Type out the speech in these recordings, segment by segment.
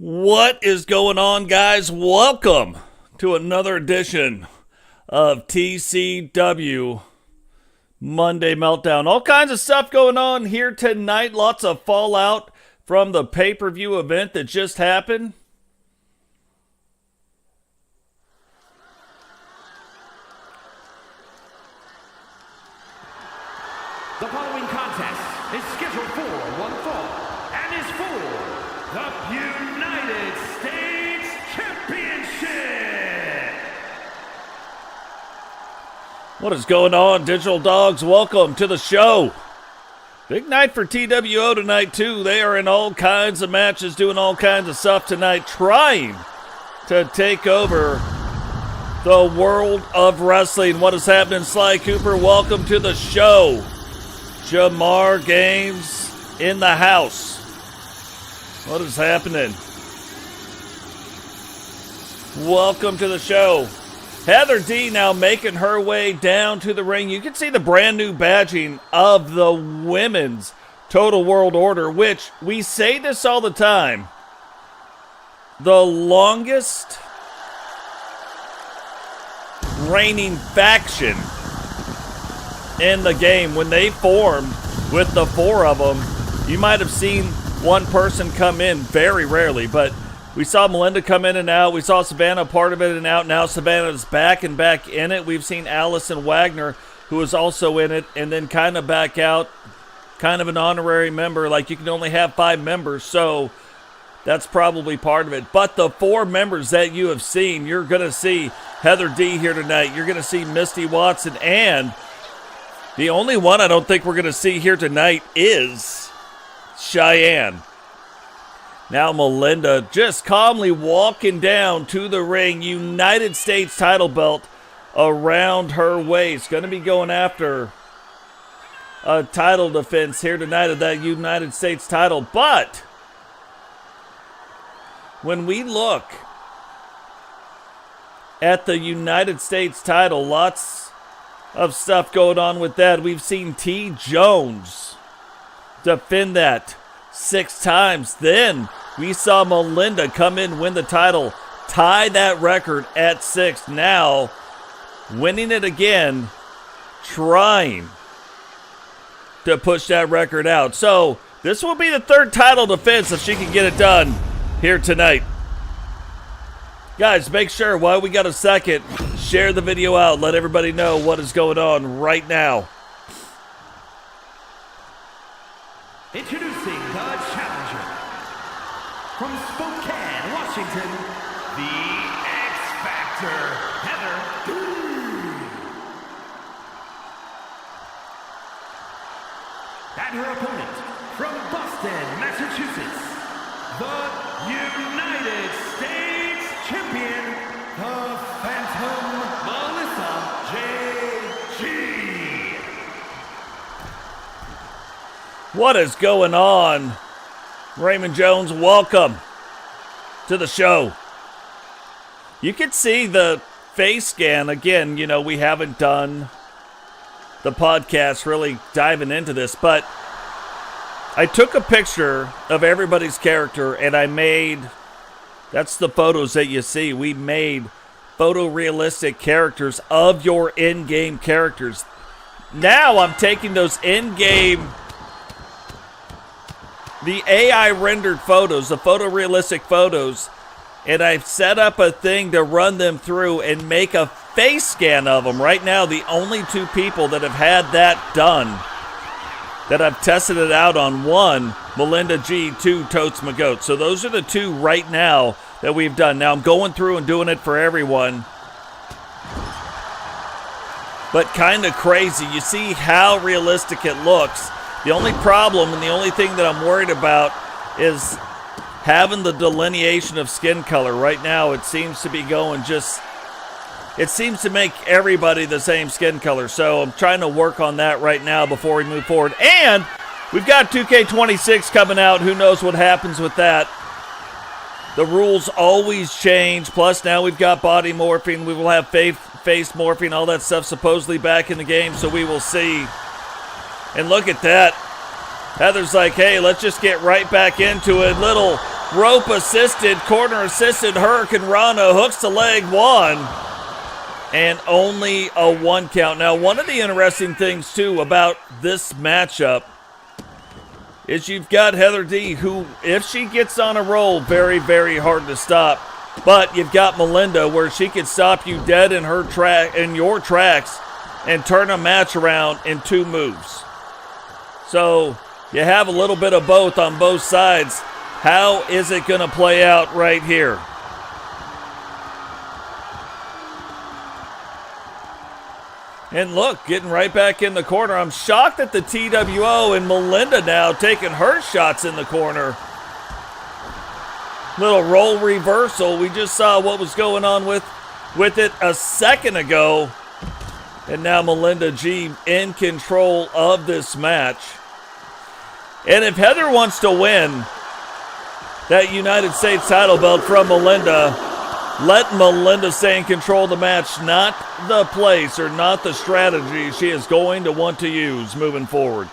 What is going on, guys? Welcome to another edition of TCW Monday Meltdown. All kinds of stuff going on here tonight. Lots of fallout from the pay-per-view event that just happened. The following contest is scheduled for one fall and is for the United States Championship. What is going on, Digital Dogs? Welcome to the show. Big night for TWO tonight, too. They are in all kinds of matches, doing all kinds of stuff tonight, trying to take over the world of wrestling. What is happening, Sly Cooper? Welcome to the show. Jamar Games in the house. What is happening? Welcome to the show. Heather D now making her way down to the ring. You can see the brand new badging of the women's Total World Order, which we say this all the time. The longest reigning faction in the game. When they formed with the four of them, you might have seen one person come in, very rarely, but we saw Melinda come in and out. We saw Savannah part of it and out. Now Savannah's back and back in it. We've seen Allison Wagner, who is also in it, and then kind of back out, kind of an honorary member. Like, you can only have 5 members, so that's probably part of it. But the 4 members that you have seen, you're going to see Heather D here tonight. You're going to see Misty Watson, and the only one I don't think we're going to see here tonight is Cheyenne. Now Melinda just calmly walking down to the ring. United States title belt around her waist. Going to be going after a title defense here tonight of that United States title. But when we look at the United States title, lots of stuff going on with that. We've seen T. Jones defend that 6 times. Then we saw Melinda come in, win the title, tie that record at 6. Now winning it again, trying to push that record out. So this will be the 3rd title defense if she can get it done here tonight. Guys, make sure while we got a second, share the video out. Let everybody know what is going on right now. Introducing the challenger from Spokane, Washington, the X Factor, Heather D. And her opponent from Boston, Massachusetts, the United States champion, the Phantom Melissa J.G. What is going on? Raymond Jones, welcome to the show. You can see the face scan. Again, you know, we haven't done the podcast really diving into this, but I took a picture of everybody's character and I made, that's the photos that you see. We made photorealistic characters of your in-game characters. Now I'm taking those in-game, the AI rendered photos, the photorealistic photos, and I've set up a thing to run them through and make a face scan of them. Right now, the only 2 people that have had that done, that I've tested it out on, 1, Melinda G, 2, Totes McGoat. So those are the 2 right now that we've done. Now I'm going through and doing it for everyone. But kind of crazy. You see how realistic it looks. The only problem and the only thing that I'm worried about is having the delineation of skin color. Right now it seems to be going just, it seems to make everybody the same skin color. So I'm trying to work on that right now before we move forward. And we've got 2K26 coming out. Who knows what happens with that. The rules always change. Plus now we've got body morphing. We will have face morphing, all that stuff supposedly back in the game. So we will see. And look at that. Heather's like, hey, let's just get right back into it. Little rope assisted, corner assisted Hurricane Rana, hooks the leg, 1. And only a 1 count. Now, one of the interesting things, too, about this matchup is you've got Heather D, who, if she gets on a roll, very, very hard to stop. But you've got Melinda, where she can stop you dead in your tracks and turn a match around in 2 moves. So you have a little bit of both on both sides. How is it going to play out right here? And look, getting right back in the corner. I'm shocked at the TWO and Melinda now taking her shots in the corner. Little roll reversal. We just saw what was going on with it a second ago. And now Melinda G in control of this match. And if Heather wants to win that United States title belt from Melinda, let Melinda stay in control of the match, not the place or not the strategy she is going to want to use moving forward.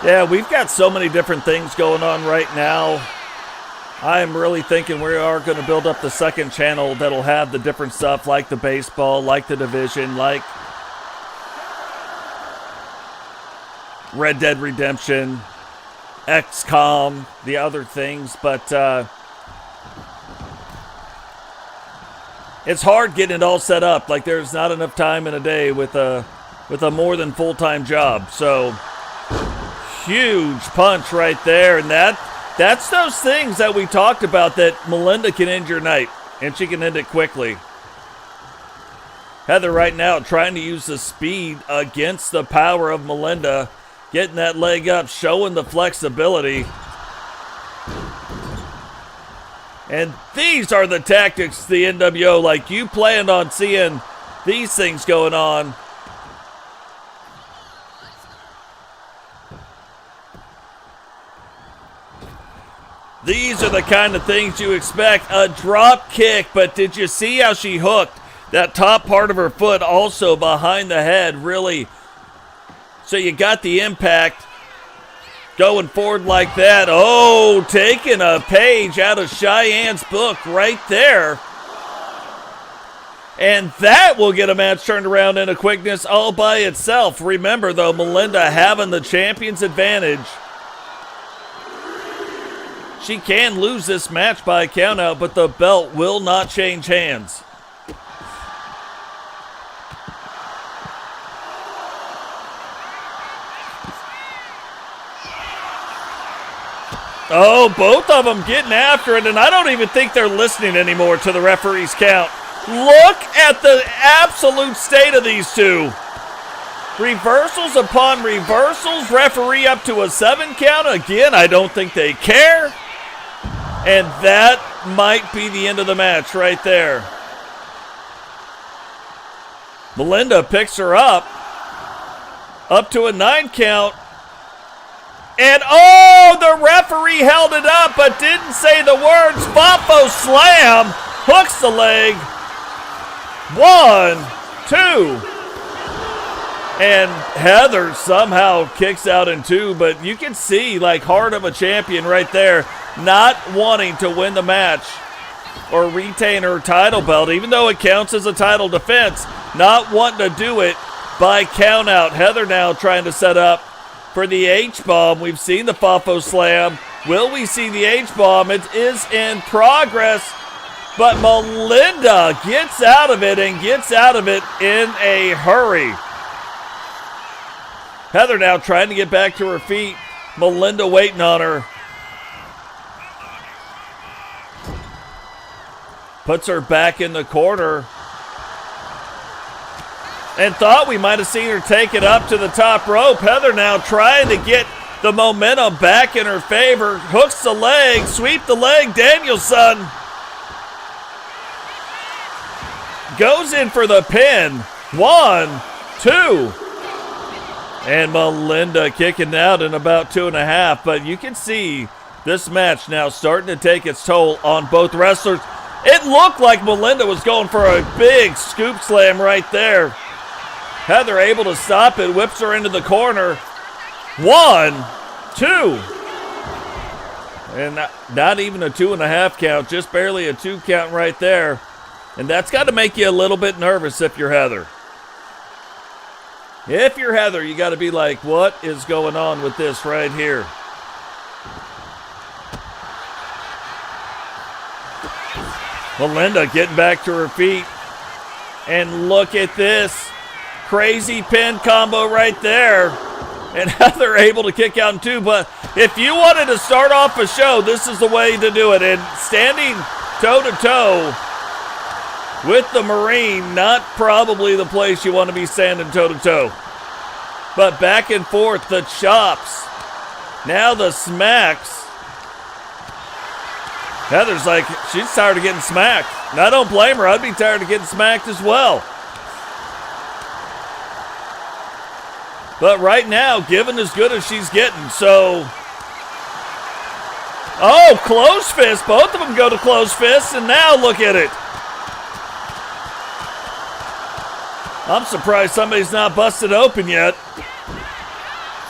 Yeah, we've got so many different things going on right now. I am really thinking we are going to build up the second channel that'll have the different stuff like the baseball, like the division, like Red Dead Redemption, XCOM, the other things. But it's hard getting it all set up. Like there's not enough time in a day with a more than full-time job. So huge punch right there, and that's those things that we talked about that Melinda can end your night, and she can end it quickly. Heather right now trying to use the speed against the power of Melinda, getting that leg up, showing the flexibility. And these are the tactics the NWO, like you planned on seeing these things going on. These are the kind of things you expect. A drop kick, but did you see how she hooked that top part of her foot also behind the head, really? So you got the impact going forward like that. Oh, taking a page out of Cheyenne's book right there. And that will get a match turned around in a quickness all by itself. Remember, though, Melinda having the champion's advantage. She can lose this match by a countout, but the belt will not change hands. Oh, both of them getting after it, and I don't even think they're listening anymore to the referee's count. Look at the absolute state of these two. Reversals upon reversals, referee up to a 7 count. Again, I don't think they care. And that might be the end of the match right there. Melinda picks her up to a 9 count. And oh, the referee held it up but didn't say the words. Fafo slam, hooks the leg. 1, 2. And Heather somehow kicks out in 2, but you can see, like, heart of a champion right there, not wanting to win the match or retain her title belt, even though it counts as a title defense, not wanting to do it by count out. Heather now trying to set up for the H-bomb. We've seen the Fafo slam. Will we see the H-bomb? It is in progress, but Melinda gets out of it and gets out of it in a hurry. Heather now trying to get back to her feet. Melinda waiting on her. Puts her back in the corner. And thought we might have seen her take it up to the top rope. Heather now trying to get the momentum back in her favor. Hooks the leg, sweep the leg. Danielson goes in for the pin. 1, 2. And Melinda kicking out in about 2.5. But you can see This match now starting to take its toll on both wrestlers. It looked like Melinda was going for a big scoop slam right there. Heather able to stop it, whips her into the corner. 1, 2. And not even a 2.5 count, just barely a 2 count right there. And that's got to make you a little bit nervous if you're Heather. If you're Heather, you got to be like, what is going on with this right here? Melinda getting back to her feet. And look at this. Crazy pin combo right there. And Heather able to kick out in 2. But if you wanted to start off a show, this is the way to do it. And standing toe-to-toe with the Marine, not probably the place you want to be standing toe-to-toe. But back and forth, the chops. Now the smacks. Heather's like, she's tired of getting smacked. And I don't blame her. I'd be tired of getting smacked as well. But right now, giving as good as she's getting. So, oh, closed fist. Both of them go to closed fists. And now look at it. I'm surprised somebody's not busted open yet.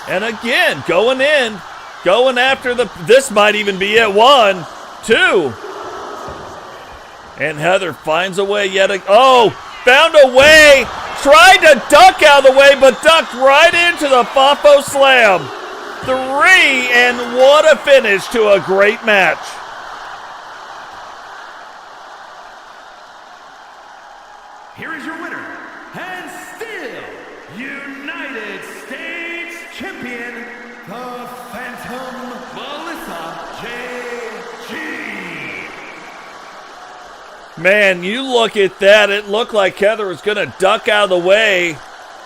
And again, going in, going after this might even be it. 1, 2. And Heather finds a way yet. Found a way. Tried to duck out of the way, but ducked right into the Fafo Slam. 3, and what a finish to a great match. Here is your winner, and still United States Champion, the Phantom, Melissa J.G. Man, you look at that. It looked like Heather was going to duck out of the way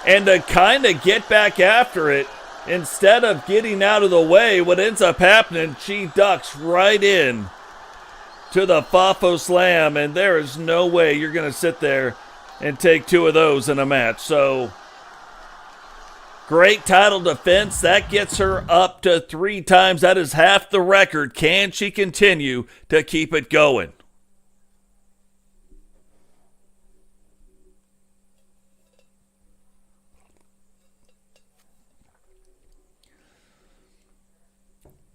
and to kind of get back after it. Instead of getting out of the way, what ends up happening, she ducks right in to the Fafo Slam, and there is no way you're going to sit there and take 2 of those in a match. So, great title defense. That gets her up to 3 times. That is half the record. Can she continue to keep it going?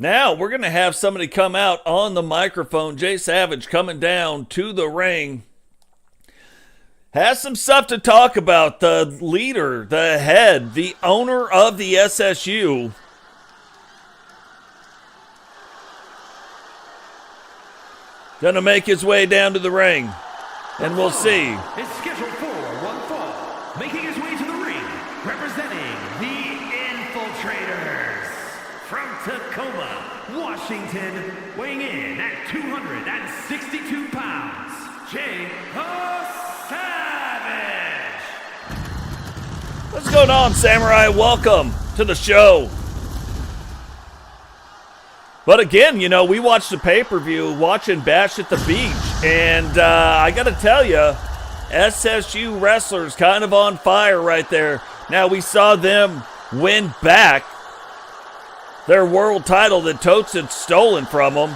Now, we're going to have somebody come out on the microphone. Jay Savage coming down to the ring. Has some stuff to talk about. The leader, the head, the owner of the SSU. Gonna make his way down to the ring. And we'll see. It's scheduled for one fall. Making his way to the ring, representing the Infiltrators. From Tacoma, Washington, weighing in at 262 pounds, Jay Savage. What's going on, Samurai? Welcome to the show. But again, we watched the pay-per-view, watching Bash at the Beach, and I got to tell you, SSU wrestlers kind of on fire right there. Now, we saw them win back their world title that Totes had stolen from them.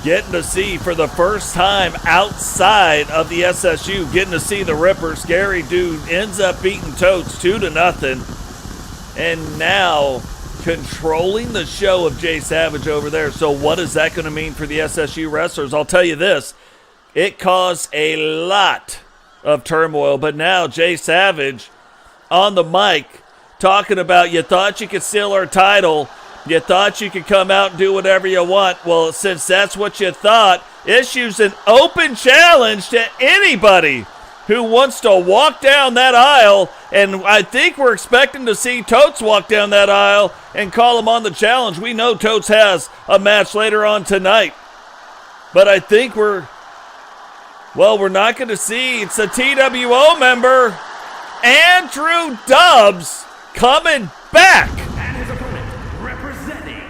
Getting to see for the first time outside of the SSU, getting to see the Ripper. Scary Dude ends up beating Totes 2-0. And now controlling the show of Jay Savage over there. So what is that going to mean for the SSU wrestlers? I'll tell you this. It caused a lot of turmoil. But now Jay Savage on the mic talking about, you thought you could steal our title. You thought you could come out and do whatever you want. Well, since that's what you thought, issues an open challenge to anybody who wants to walk down that aisle. And I think we're expecting to see Totes walk down that aisle and call him on the challenge. We know Totes has a match later on tonight. But I think we're not going to see. It's a TWO member, Andrew Dubs, coming back. And his opponent, representing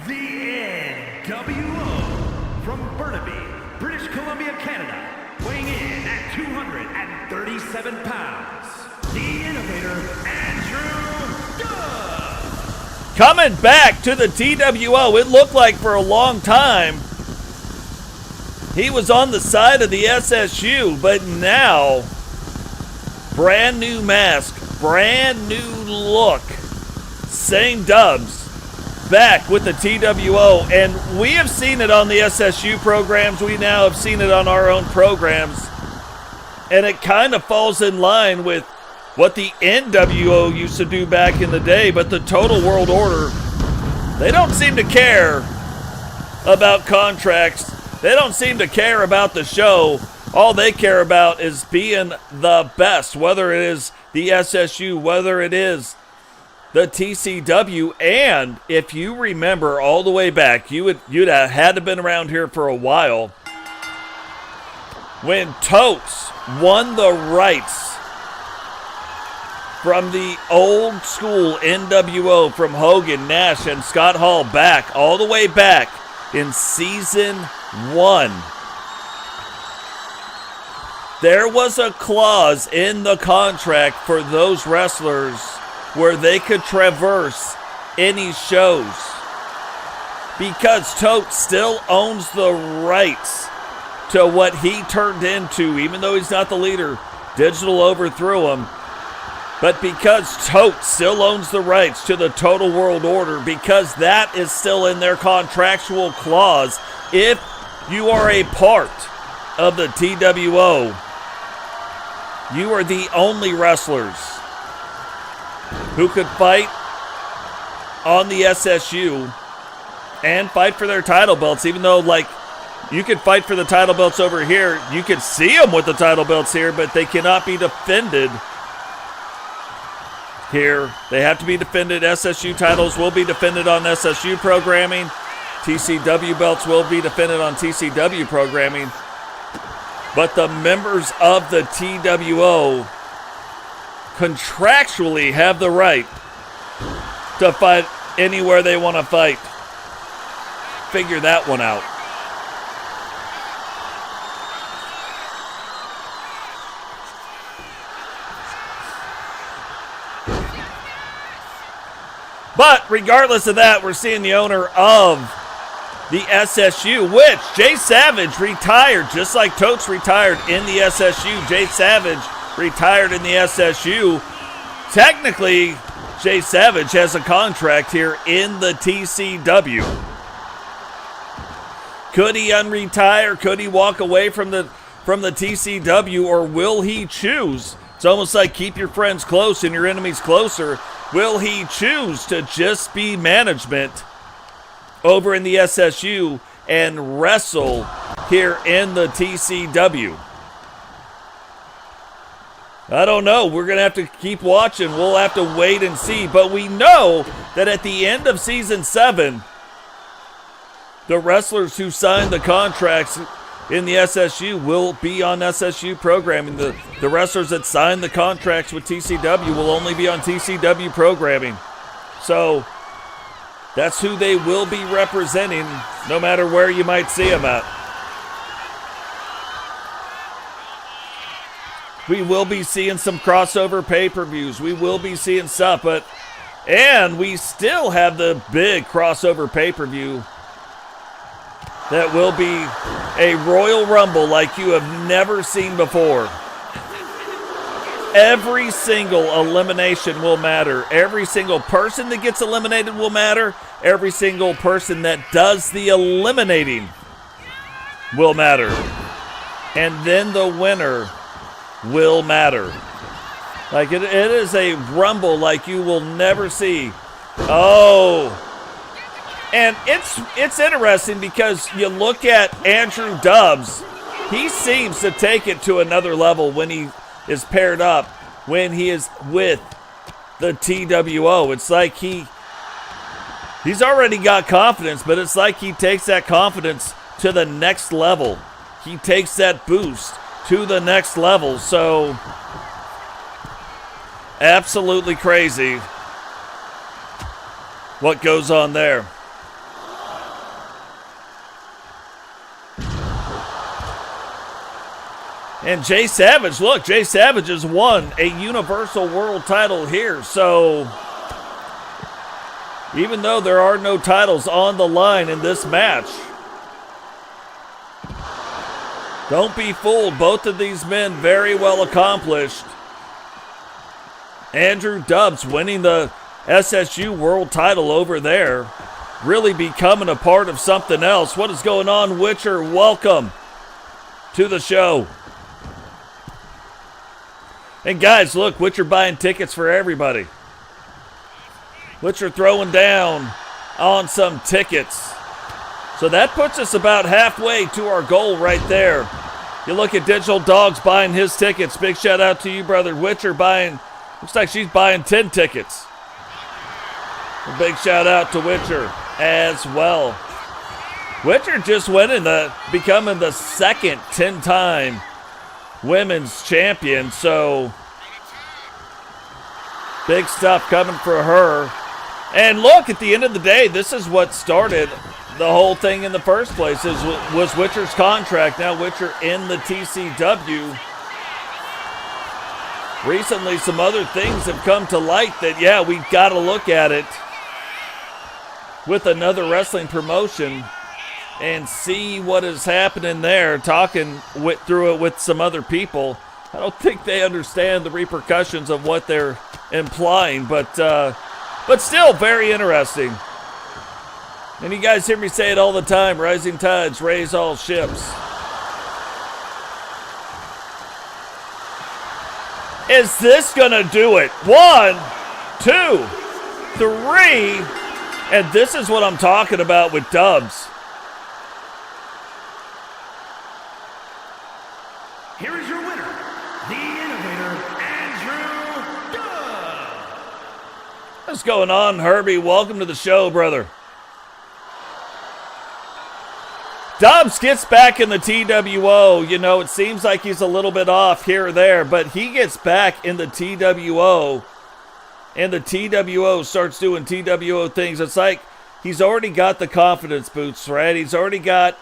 the NWO from Burnaby, British Columbia, Canada, weighing in at 237 pounds, the innovator, Andrew Dubs. coming back to the TWO. It looked like for a long time he was on the side of the SSU, but now, brand new mask, brand new look, same dubs, back with the TWO. And we have seen it on the SSU programs. We now have seen it on our own programs. And it kind of falls in line with what the NWO used to do back in the day. But the Total World Order, they don't seem to care about contracts. They don't seem to care about the show. All they care about is being the best, whether it is the SSU, whether it is the TCW. And if you remember all the way back, you'd have had to have been around here for a while, when Totes won the rights from the old school NWO, from Hogan, Nash, and Scott Hall, back, all the way back in season 1. There was a clause in the contract for those wrestlers where they could traverse any shows, because Totes still owns the rights to what he turned into, even though he's not the leader. Digital overthrew him. But because Totes still owns the rights to the Total World Order, because that is still in their contractual clause, if you are a part of the TWO, you are the only wrestlers who could fight on the SSU and fight for their title belts. Even though, like, you could fight for the title belts over here, you could see them with the title belts here, but they cannot be defended here. They have to be defended. SSU titles will be defended on SSU programming. TCW belts will be defended on TCW programming. But the members of the TWO contractually have the right to fight anywhere they want to fight. Figure that one out. But regardless of that, we're seeing the owner of the SSU, which Jay Savage retired, just like Totes retired in the SSU. Jay Savage retired in the SSU. Technically, Jay Savage has a contract here in the TCW. Could he unretire? Could he walk away from the TCW, or will he choose? It's almost like keep your friends close and your enemies closer. Will he choose to just be management over in the SSU and wrestle here in the TCW? I don't know. We're going to have to keep watching. We'll have to wait and see. But we know that at the end of Season 7, the wrestlers who signed the contracts in the SSU will be on SSU programming. The wrestlers that signed the contracts with TCW will only be on TCW programming. So that's who they will be representing, no matter where you might see them at. We will be seeing some crossover pay-per-views. We will be seeing stuff, and we still have the big crossover pay-per-view that will be a Royal Rumble like you have never seen before. Every single elimination will matter. Every single person that gets eliminated will matter. Every single person that does the eliminating will matter. And then the winner will matter. Like it is a Rumble like you will never see. Oh, and it's interesting because you look at Andrew Dubbs. He seems to take it to another level when he is paired up, when he is with the TWO. It's like he's already got confidence, but it's like he takes that confidence to the next level. He takes that boost to the next level. So absolutely crazy what goes on there. And Jay Savage, look, Jay Savage has won a Universal World title here. So even though there are no titles on the line in this match. Don't be fooled. Both of these men very well accomplished. Andrew Dubbs winning the SSU world title over there. Really becoming a part of something else. What is going on, Witcher? Welcome to the show. And guys, look, Witcher buying tickets for everybody. Witcher throwing down on some tickets. So that puts us about halfway to our goal right there. You look at Digital Dogs buying his tickets. Big shout out to you, brother. Witcher buying, looks like she's buying 10 tickets. A big shout out to Witcher as well. Witcher just becoming the second 10-time women's champion. So big stuff coming for her. And look, at the end of the day, this is what started the whole thing in the first place. Was Witcher's contract. Now Witcher in the TCW. Recently, some other things have come to light that, yeah, we've got to look at it with another wrestling promotion and see what is happening there. Talking through it with some other people. I don't think they understand the repercussions of what they're implying, but still very interesting. And you guys hear me say it all the time, rising tides raise all ships. Is this gonna do it? 1, 2, 3, and this is what I'm talking about with Dubs. Here is your winner, the innovator, Andrew Dubbs. What's going on, Herbie? Welcome to the show, brother. Dubs gets back in the TWO. You know, it seems like he's a little bit off here or there, but he gets back in the TWO, and the TWO starts doing TWO things. It's like he's already got the confidence boots, right? He's already got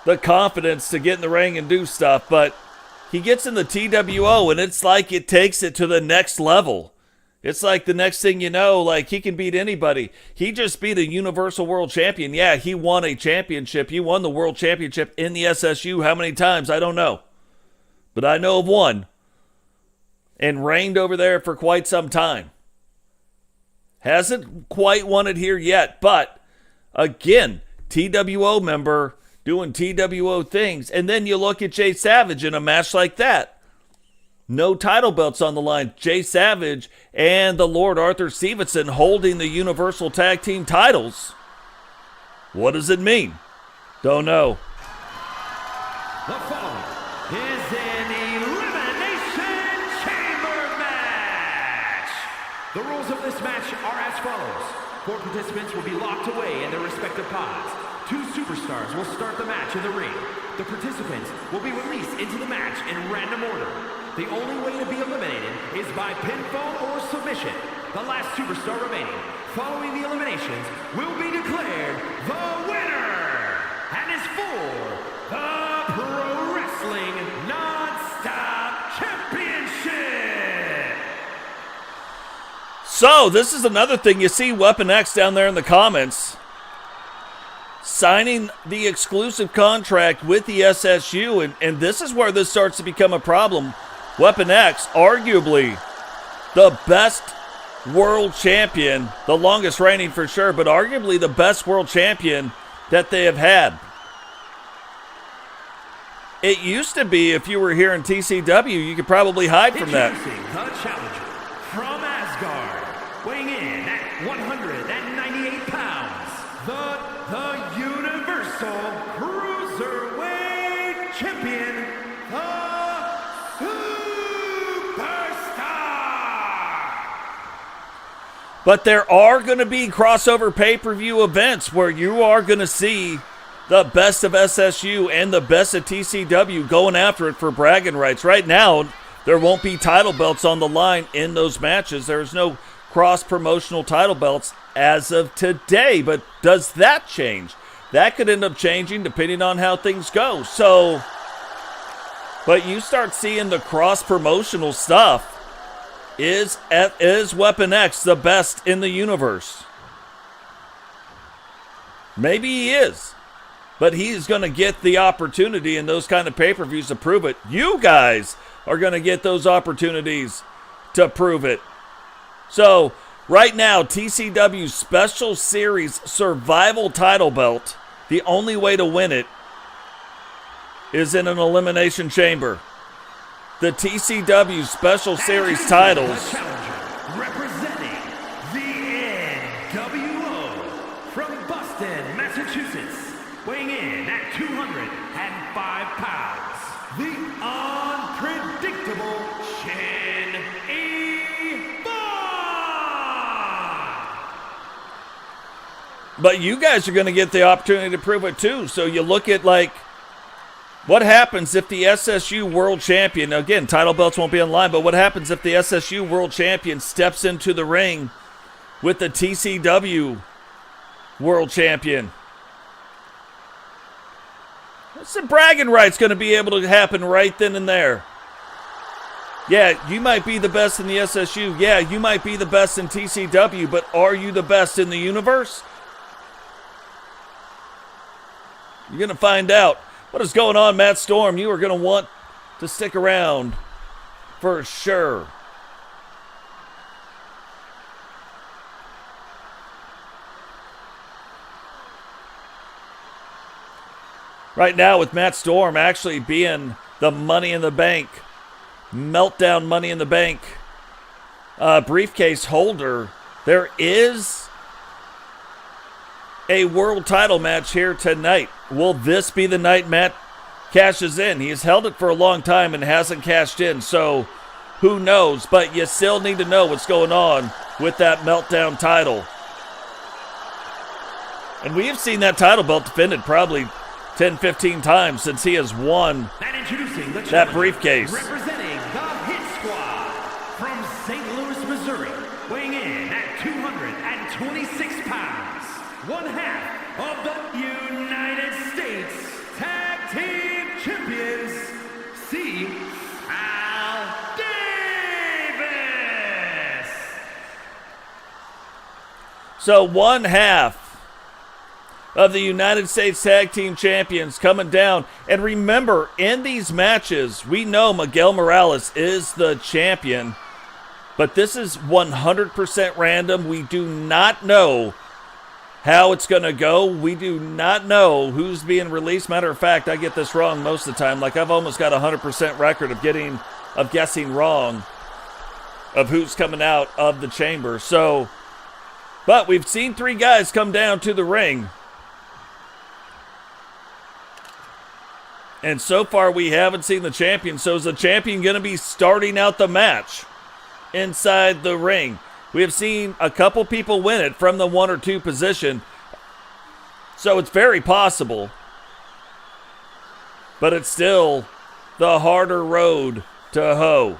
the confidence to get in the ring and do stuff, but he gets in the TWO, and it's like it takes it to the next level. It's like the next thing you know, like he can beat anybody. He just beat a Universal World Champion. Yeah, he won a championship. He won the World Championship in the SSU. How many times? I don't know. But I know of one. And reigned over there for quite some time. Hasn't quite won it here yet. But, again, TWO member doing TWO things. And then you look at Jay Savage in a match like that. No title belts on the line. Jay Savage and the Lord Arthur Stevenson holding the Universal Tag Team titles. What does it mean? Don't know. The following is an Elimination Chamber match. The rules of this match are as follows. 4 participants will be locked away in their respective pods. 2 superstars will start the match in the ring. The participants will be released into the match in random order. The only way to be eliminated is by pinfall or submission. The last superstar remaining, following the eliminations, will be declared the winner and is for the Pro Wrestling Non-Stop Championship. So, this is another thing. You see Weapon X down there in the comments signing the exclusive contract with the SSU, and this is where this starts to become a problem. Weapon X, arguably the best world champion, the longest reigning for sure, but arguably the best world champion that they have had. It used to be, if you were here in TCW, you could probably hide from that. The challenger from Asgard, weighing in at 198 pounds, the Universal Cruiserweight Champion, the But there are going to be crossover pay-per-view events where you are going to see the best of SSU and the best of TCW going after it for bragging rights. Right now, there won't be title belts on the line in those matches. There's no cross-promotional title belts as of today. But does that change? That could end up changing depending on how things go. So, but you start seeing the cross-promotional stuff Is Weapon X the best in the universe? Maybe he is. But he's going to get the opportunity in those kind of pay-per-views to prove it. You guys are going to get those opportunities to prove it. So, right now, TCW Special Series Survival Title Belt, the only way to win it is in an elimination chamber. The TCW Special Series titles. Representing the NWO from Boston, Massachusetts, weighing in at 205 pounds, the unpredictable Shin E-Bond. But you guys are going to get the opportunity to prove it too. So you look at like, what happens if the SSU World Champion, now again, title belts won't be on line, but what happens if the SSU World Champion steps into the ring with the TCW World Champion? Some bragging rights going to be able to happen right then and there. Yeah, you might be the best in the SSU. Yeah, you might be the best in TCW, but are you the best in the universe? You're going to find out. What is going on, Matt Storm? You are going to want to stick around for sure. Right now with Matt Storm actually being the Money in the Bank, Meltdown Money in the Bank briefcase holder, there is a world title match here tonight. Will this be the night Matt cashes in? He has held it for a long time and hasn't cashed in, so who knows? But you still need to know what's going on with that Meltdown title. And we have seen that title belt defended probably 10, 15 times since he has won that briefcase. Representing the Hit Squad from St. Louis, Missouri, weighing in at 226 pounds, one half of the United States Tag Team Champions, C. Al Davis. So one half of the United States Tag Team Champions coming down. And remember, in these matches, we know Miguel Morales is the champion, but this is 100% random. We do not know how it's going to go. We do not know who's being released. Matter of fact, I get this wrong most of the time. Like, I've almost got a 100% record of guessing wrong of who's coming out of the chamber. So, but we've seen 3 guys come down to the ring. And so far, we haven't seen the champion. So is the champion going to be starting out the match inside the ring? We have seen a couple people win it from the 1 or 2 position. So it's very possible. But it's still the harder road to hoe.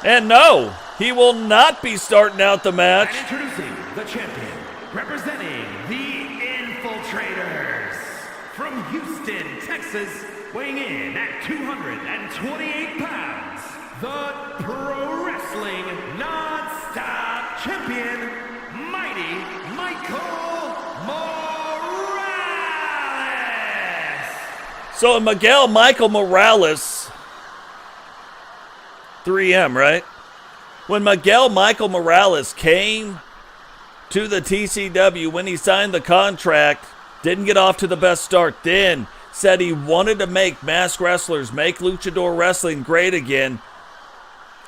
And no, he will not be starting out the match. And introducing the champion, representing the Infiltrators from Houston, Texas, weighing in at 228 pounds, the Pro Wrestling Non-Stop Champion, Mighty Michael Morales. So Miguel Michael Morales, 3M, right? When Miguel Michael Morales came to the TCW, when he signed the contract, didn't get off to the best start, then said he wanted to make masked wrestlers, make luchador wrestling great again,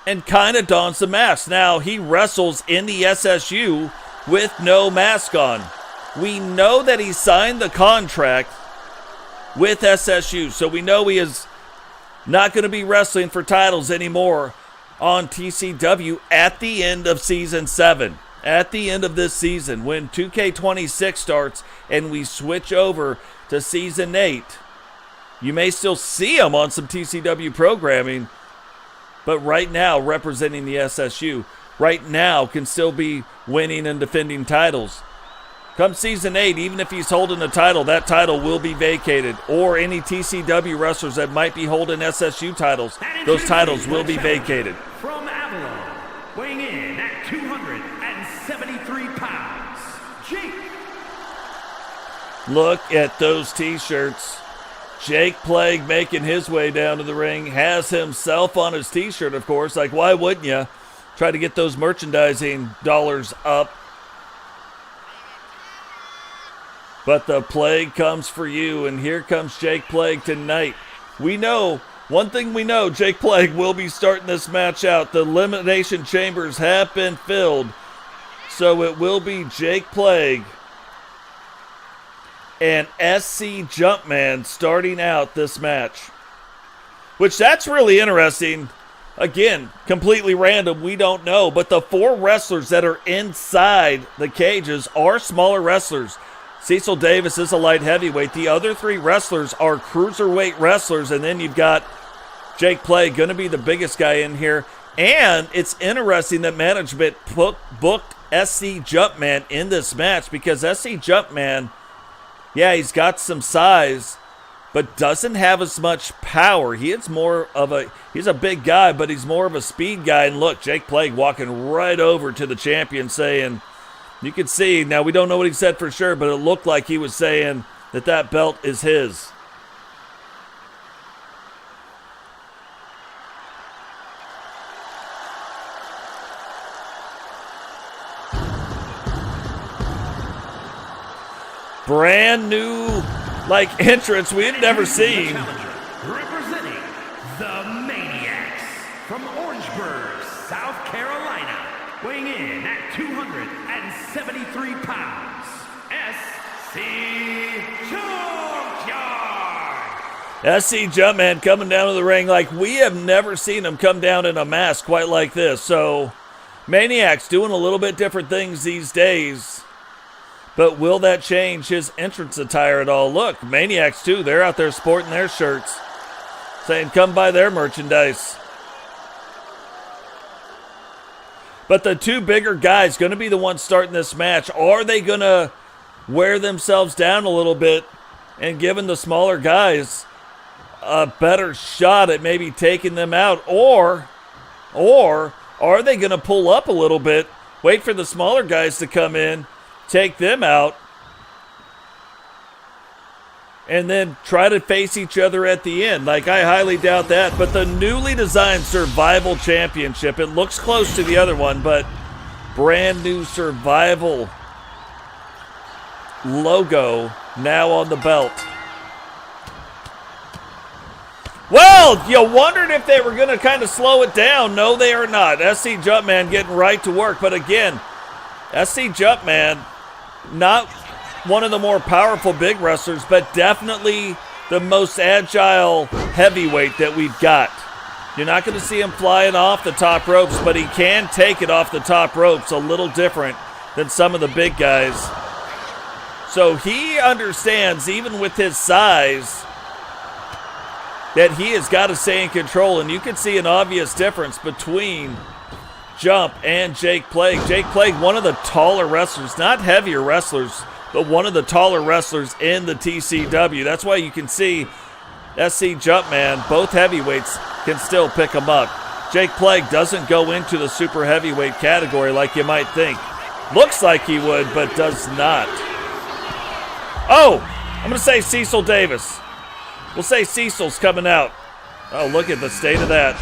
and kind of dons the mask. Now, he wrestles in the SSU with no mask on. We know that he signed the contract with SSU, so we know he is not going to be wrestling for titles anymore on TCW at the end of Season 7. At the end of this season, when 2K26 starts and we switch over to Season 8, you may still see him on some TCW programming, but right now representing the SSU, right now can still be winning and defending titles. Come season 8, even if he's holding the title, that title will be vacated. Or any TCW wrestlers that might be holding SSU titles, those titles will be vacated. From Avalon, weighing in at 273 pounds, Jake. Look at those t-shirts. Jake Plague making his way down to the ring, has himself on his t-shirt, of course. Like, why wouldn't you? Try to get those merchandising dollars up. But the Plague comes for you, and here comes Jake Plague tonight. We know, one thing we know, Jake Plague will be starting this match out. The elimination chambers have been filled, so it will be Jake Plague and SC Jumpman starting out this match. Which, that's really interesting. Again, completely random, we don't know. But the 4 wrestlers that are inside the cages are smaller wrestlers. Cecil Davis is a light heavyweight. The other 3 wrestlers are cruiserweight wrestlers. And then you've got Jake Plague, going to be the biggest guy in here. And it's interesting that management booked SC Jumpman in this match, because SC Jumpman, yeah, he's got some size, but doesn't have as much power. He's a big guy, but he's more of a speed guy. And look, Jake Plague walking right over to the champion saying, you can see, now we don't know what he said for sure, but it looked like he was saying that that belt is his. Brand new, entrance we had never seen. Representing the Maniacs from Orangeburg, South Carolina, weighing in at 273 pounds, SC Junkyard. SC Jumpman coming down to the ring like we have never seen him come down in a mask quite like this. So, Maniac's doing a little bit different things these days. But will that change his entrance attire at all? Look, Maniacs too, they're out there sporting their shirts, saying come buy their merchandise. But the 2 bigger guys going to be the ones starting this match. Are they going to wear themselves down a little bit and giving the smaller guys a better shot at maybe taking them out? Or are they going to pull up a little bit, wait for the smaller guys to come in, take them out, and then try to face each other at the end? I highly doubt that. But the newly designed Survival Championship, it looks close to the other one, but brand new Survival logo now on the belt. Well, you wondered if they were going to kind of slow it down. No, they are not. SC Jumpman getting right to work. But again, SC Jumpman, not one of the more powerful big wrestlers, but definitely the most agile heavyweight that we've got. You're not going to see him flying off the top ropes, but he can take it off the top ropes, a little different than some of the big guys. So he understands, even with his size, that he has got to stay in control. And you can see an obvious difference between Jump and Jake Plague. Jake Plague, one of the taller wrestlers, not heavier wrestlers, but one of the taller wrestlers in the TCW. That's why you can see SC Jumpman, both heavyweights, can still pick him up. Jake Plague doesn't go into the super heavyweight category like you might think. Looks like he would, but does not. Oh, I'm going to say Cecil Davis. We'll say Cecil's coming out. Oh, look at the state of that.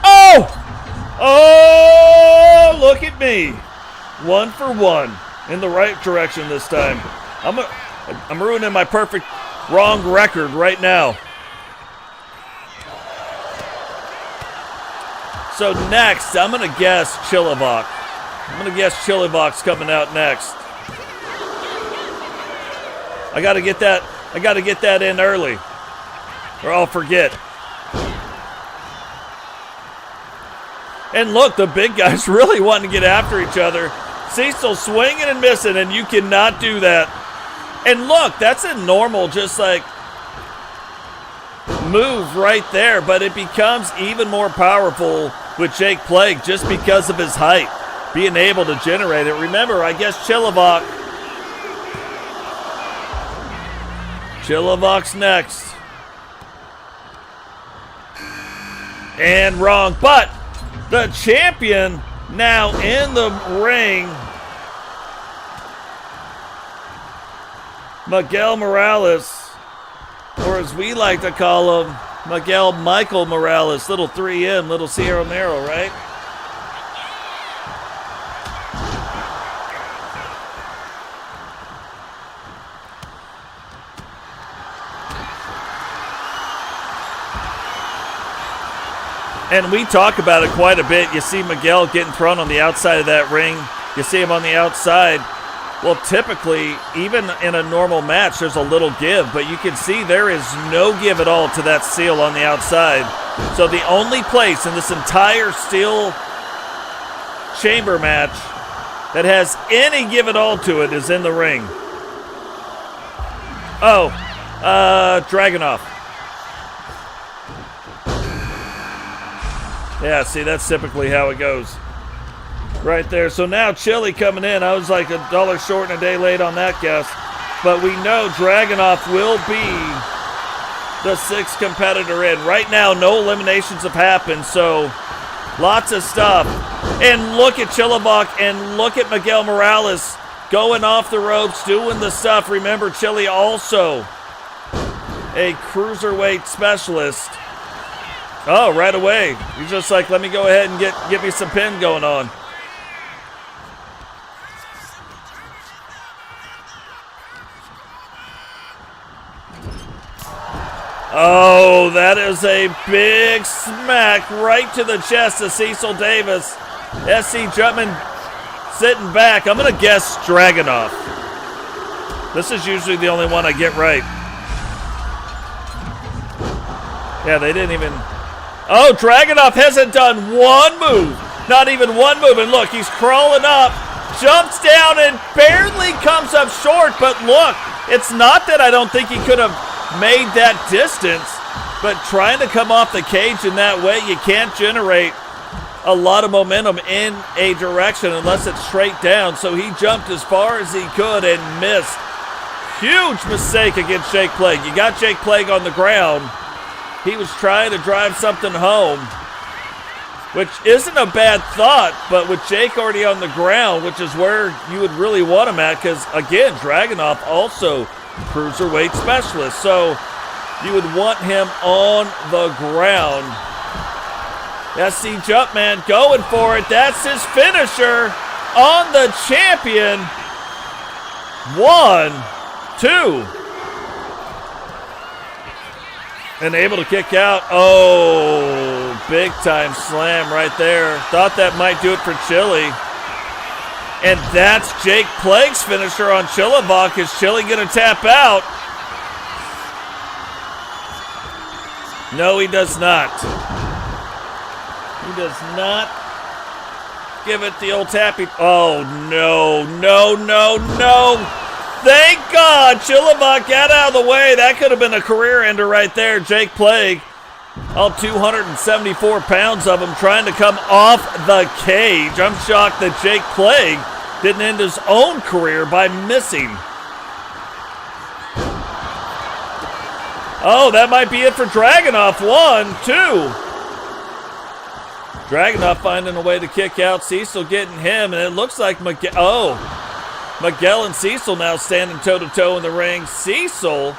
Oh! Oh, look at me. 1 for 1 in the right direction this time. I'm ruining my perfect wrong record right now. So next, I'm going to guess Chillivac. I'm going to guess Chillivac's coming out next. I got to get that in early, or I'll forget. And look, the big guys really wanting to get after each other. Cecil swinging and missing, and you cannot do that. And look, that's a normal, just move right there, but it becomes even more powerful with Jake Plague just because of his height, being able to generate it. Remember, I guess Chillivac Chilavox next. And wrong, but the champion now in the ring. Miguel Morales, or as we like to call him, Miguel Michael Morales, little 3M, little Sierra Romero, right? And we talk about it quite a bit. You see Miguel getting thrown on the outside of that ring. You see him on the outside. Well, typically, even in a normal match, there's a little give, but you can see there is no give at all to that seal on the outside. So the only place in this entire steel chamber match that has any give at all to it is in the ring. Oh, Dragunov. Yeah, see, that's typically how it goes. Right there. So now Chili coming in. I was like $1 short and a day late on that guess. But we know Dragunov will be the 6th competitor in. Right now, no eliminations have happened, so lots of stuff. And look at Chilavoc and look at Miguel Morales going off the ropes, doing the stuff. Remember, Chili also a cruiserweight specialist. Oh, right away. He's just like, let me go ahead and get me some pin going on. Oh, that is a big smack right to the chest of Cecil Davis. SC Jumpman sitting back. I'm going to guess Dragunov. This is usually the only one I get right. Yeah, they didn't even... Oh, Dragunov hasn't done one move. Not even one move. And look, he's crawling up, jumps down, and barely comes up short. But look, it's not that I don't think he could have made that distance, but trying to come off the cage in that way, you can't generate a lot of momentum in a direction unless it's straight down. So he jumped as far as he could and missed. Huge mistake against Jake Plague. You got Jake Plague on the ground. He was trying to drive something home, which isn't a bad thought, but with Jake already on the ground, which is where you would really want him at, because again, Dragunov also cruiserweight specialist, so you would want him on the ground. SC Jumpman going for it. That's his finisher on the champion. 1, 2. And able to kick out. Oh, big time slam right there. Thought that might do it for Chili. And that's Jake Plague's finisher on Chilavoc. Is Chili going to tap out? No, he does not. He does not give it the old tappy. Oh, no, no, no, no. Thank God Chilavoc got out of the way. That could have been a career ender right there. Jake Plague, all 274 pounds of him, trying to come off the cage. I'm shocked that Jake Plague didn't end his own career by missing. Oh, that might be it for Dragunov. 1, 2. Dragunov finding a way to kick out. Cecil getting him, and it looks like Miguel and Cecil now standing toe-to-toe in the ring. Cecil's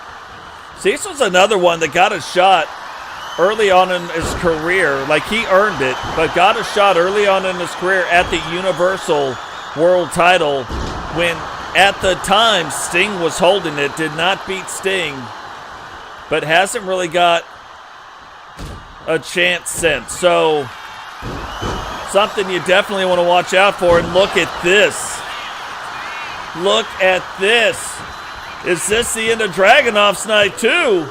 another one that got a shot early on in his career. Like, he earned it, but got a shot early on in his career at the Universal World title when, at the time, Sting was holding it. Did not beat Sting, but hasn't really got a chance since. So, something you definitely want to watch out for. And look at this. Look at this. Is this the end of Dragunov's night too?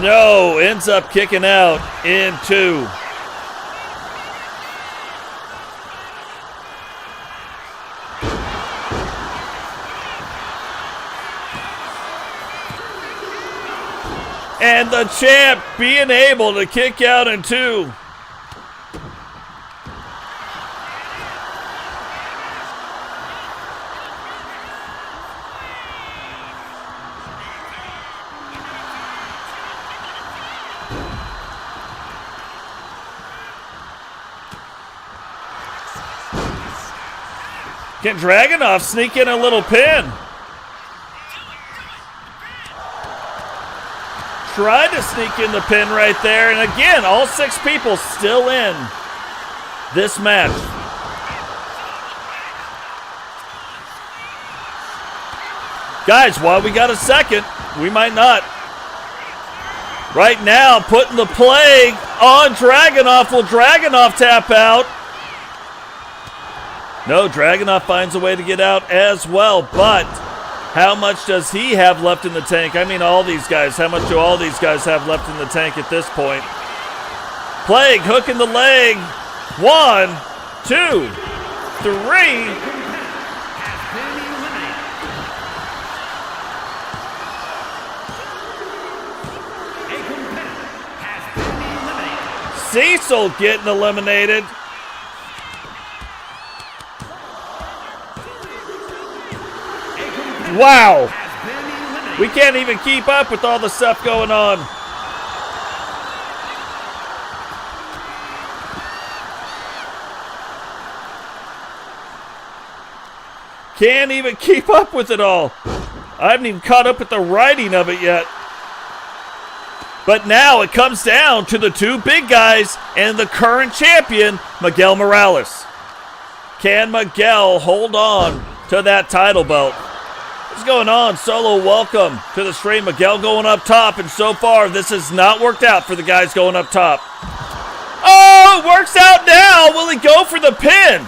No, ends up kicking out in 2. And the champ being able to kick out in 2. Can Dragunov sneak in a little pin? Tried to sneak in the pin right there. And again, all 6 people still in this match. Guys, while we got a second, we might not. Right now, putting the plague on Dragunov. Will Dragunov tap out? No, Dragunov finds a way to get out as well, but how much does he have left in the tank? I mean, all these guys. How much do all these guys have left in the tank at this point? Plague hooking the leg. 1, 2, 3. Cecil getting eliminated. Wow. We can't even keep up with all the stuff going on. Can't even keep up with it all. I haven't even caught up with the writing of it yet. But now it comes down to the 2 big guys and the current champion, Miguel Morales. Can Miguel hold on to that title belt? What's going on? Solo, welcome to the stream. Miguel going up top, and so far this has not worked out for the guys going up top. Oh, it works out now. Will he go for the pin?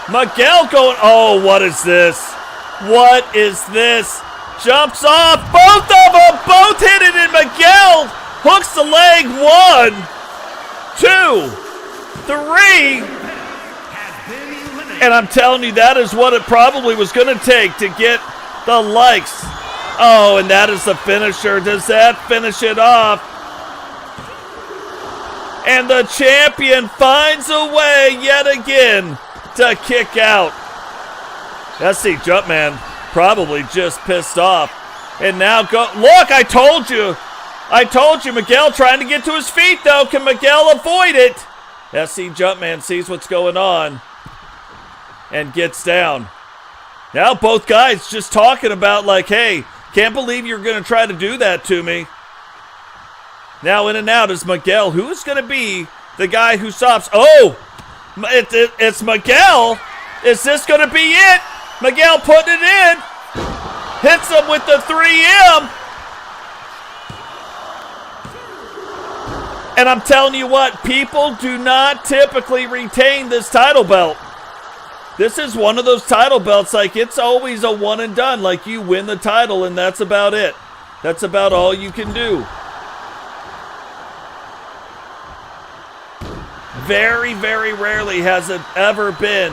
Miguel going, oh, what is this? What is this? Jumps off, both of them, both hit it, and Miguel hooks the leg. 1, 2, 3. And I'm telling you, that is what it probably was going to take to get the likes. Oh, and that is the finisher. Does that finish it off? And the champion finds a way yet again to kick out. SC Jumpman probably just pissed off. And now go. Look, I told you. Miguel trying to get to his feet, though. Can Miguel avoid it? SC Jumpman sees what's going on and gets down. Now both guys just talking about like, hey, can't believe you're going to try to do that to me. Now in and out is Miguel. Who's going to be the guy who stops? Oh! It's Miguel. Is this going to be it? Miguel putting it in. Hits him with the 3M. And I'm telling you what, people do not typically retain this title belt. This is one of those title belts, like it's always a one and done. Like you win the title and that's about it. That's about all you can do. Very, very rarely has it ever been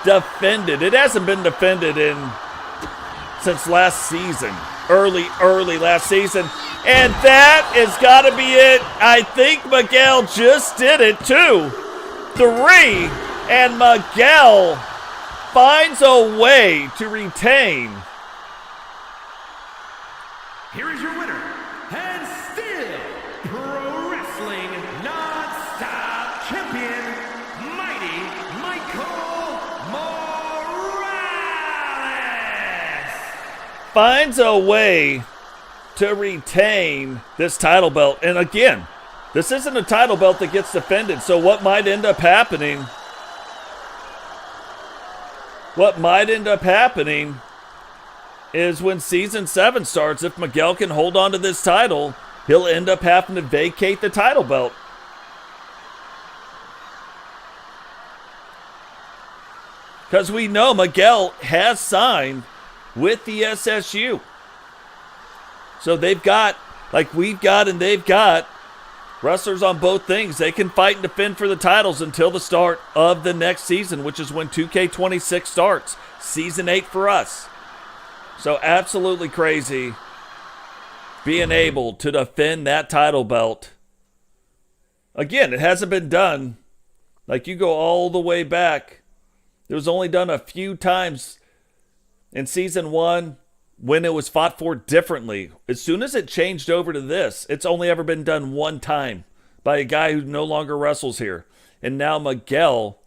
defended. It hasn't been defended since last season. Early last season. And that has got to be it. I think Miguel just did it too. 3. And Miguel finds a way to retain. Here is your winner. And still pro wrestling non-stop champion, Mighty Michael Morales. Finds a way to retain this title belt. And again, this isn't a title belt that gets defended. So what might end up happening? What might end up happening is when Season 7 starts, if Miguel can hold on to this title, he'll end up having to vacate the title belt. Because we know Miguel has signed with the SSU. So they've got, like we've got and they've got, wrestlers on both things. They can fight and defend for the titles until the start of the next season, which is when 2K26 starts. Season 8 for us. So absolutely crazy being able to defend that title belt. Again, it hasn't been done. Like you go all the way back. It was only done a few times in Season 1 when it was fought for differently. As soon as it changed over to this, it's only ever been done one time by a guy who no longer wrestles here. And now Miguel,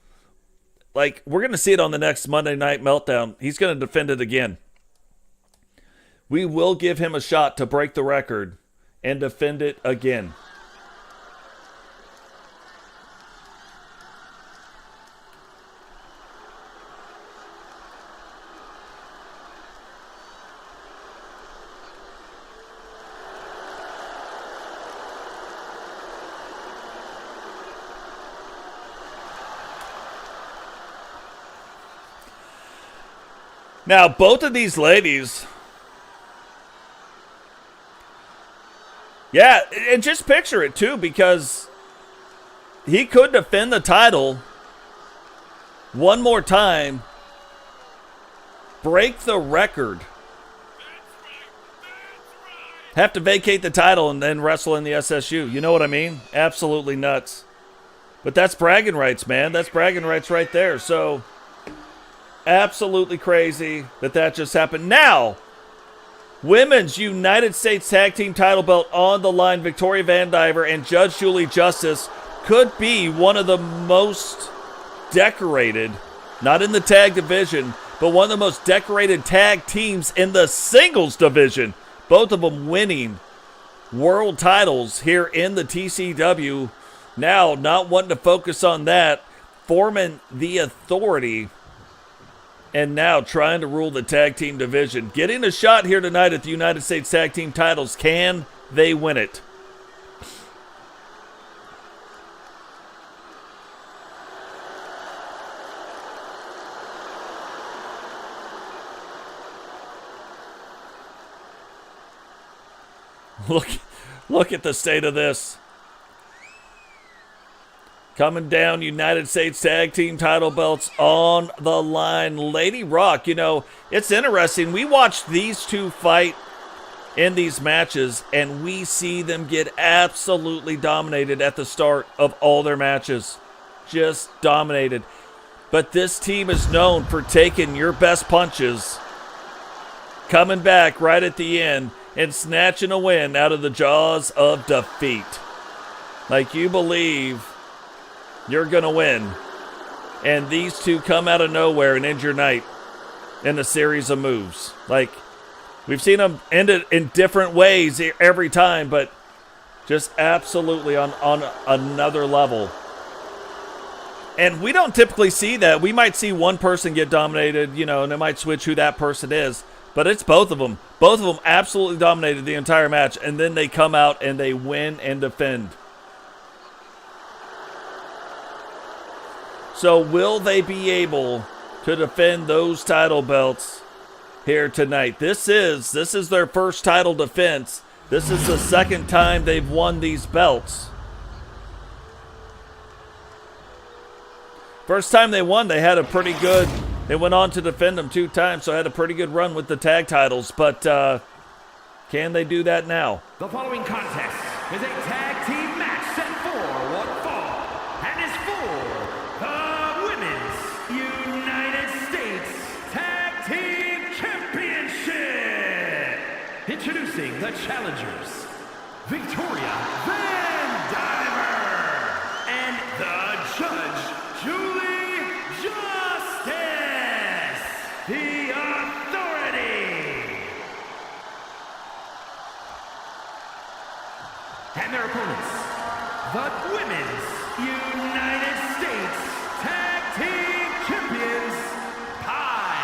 like, we're going to see it on the next Monday Night Meltdown. He's going to defend it again. We will give him a shot to break the record and defend it again. Now, both of these ladies, yeah, and just picture it too, because he could defend the title one more time, break the record, have to vacate the title and then wrestle in the SSU. You know what I mean? Absolutely nuts. But that's bragging rights, man. That's bragging rights right there. So absolutely crazy that just happened. Now, Women's United States Tag Team title belt on the line. Victoria Van Diver and Judge Julie Justice could be one of the most decorated, not in the tag division, but one of the most decorated tag teams in the singles division. Both of them winning world titles here in the TCW. Now, not wanting to focus on that, forming the Authority, and now trying to rule the tag team division. Getting a shot here tonight at the United States Tag Team titles. Can they win it? Look at the state of this. Coming down, United States Tag Team title belts on the line. Lady Rock, you know, it's interesting. We watch these two fight in these matches, and we see them get absolutely dominated at the start of all their matches. Just dominated. But this team is known for taking your best punches, coming back right at the end, and snatching a win out of the jaws of defeat. Like, you believe you're going to win. And these two come out of nowhere and end your night in a series of moves. Like, we've seen them end it in different ways every time, but just absolutely on another level. And we don't typically see that. We might see one person get dominated, you know, and they might switch who that person is. But it's both of them. Both of them absolutely dominated the entire match, and then they come out and they win and defend. So will they be able to defend those title belts here tonight? This is their first title defense. This is the second time they've won these belts. First time they won, they had a pretty good, they went on to defend them 2 times, so had a pretty good run with the tag titles. But can they do that now? The following contest is a tag team match set for one fall and is for the Women's United States Tag Team Championship. Introducing the challengers, Victoria Van Diver and the Judge Julie Justice, the Authority. And their opponents, the Women's United States Tag Team Champions, Kai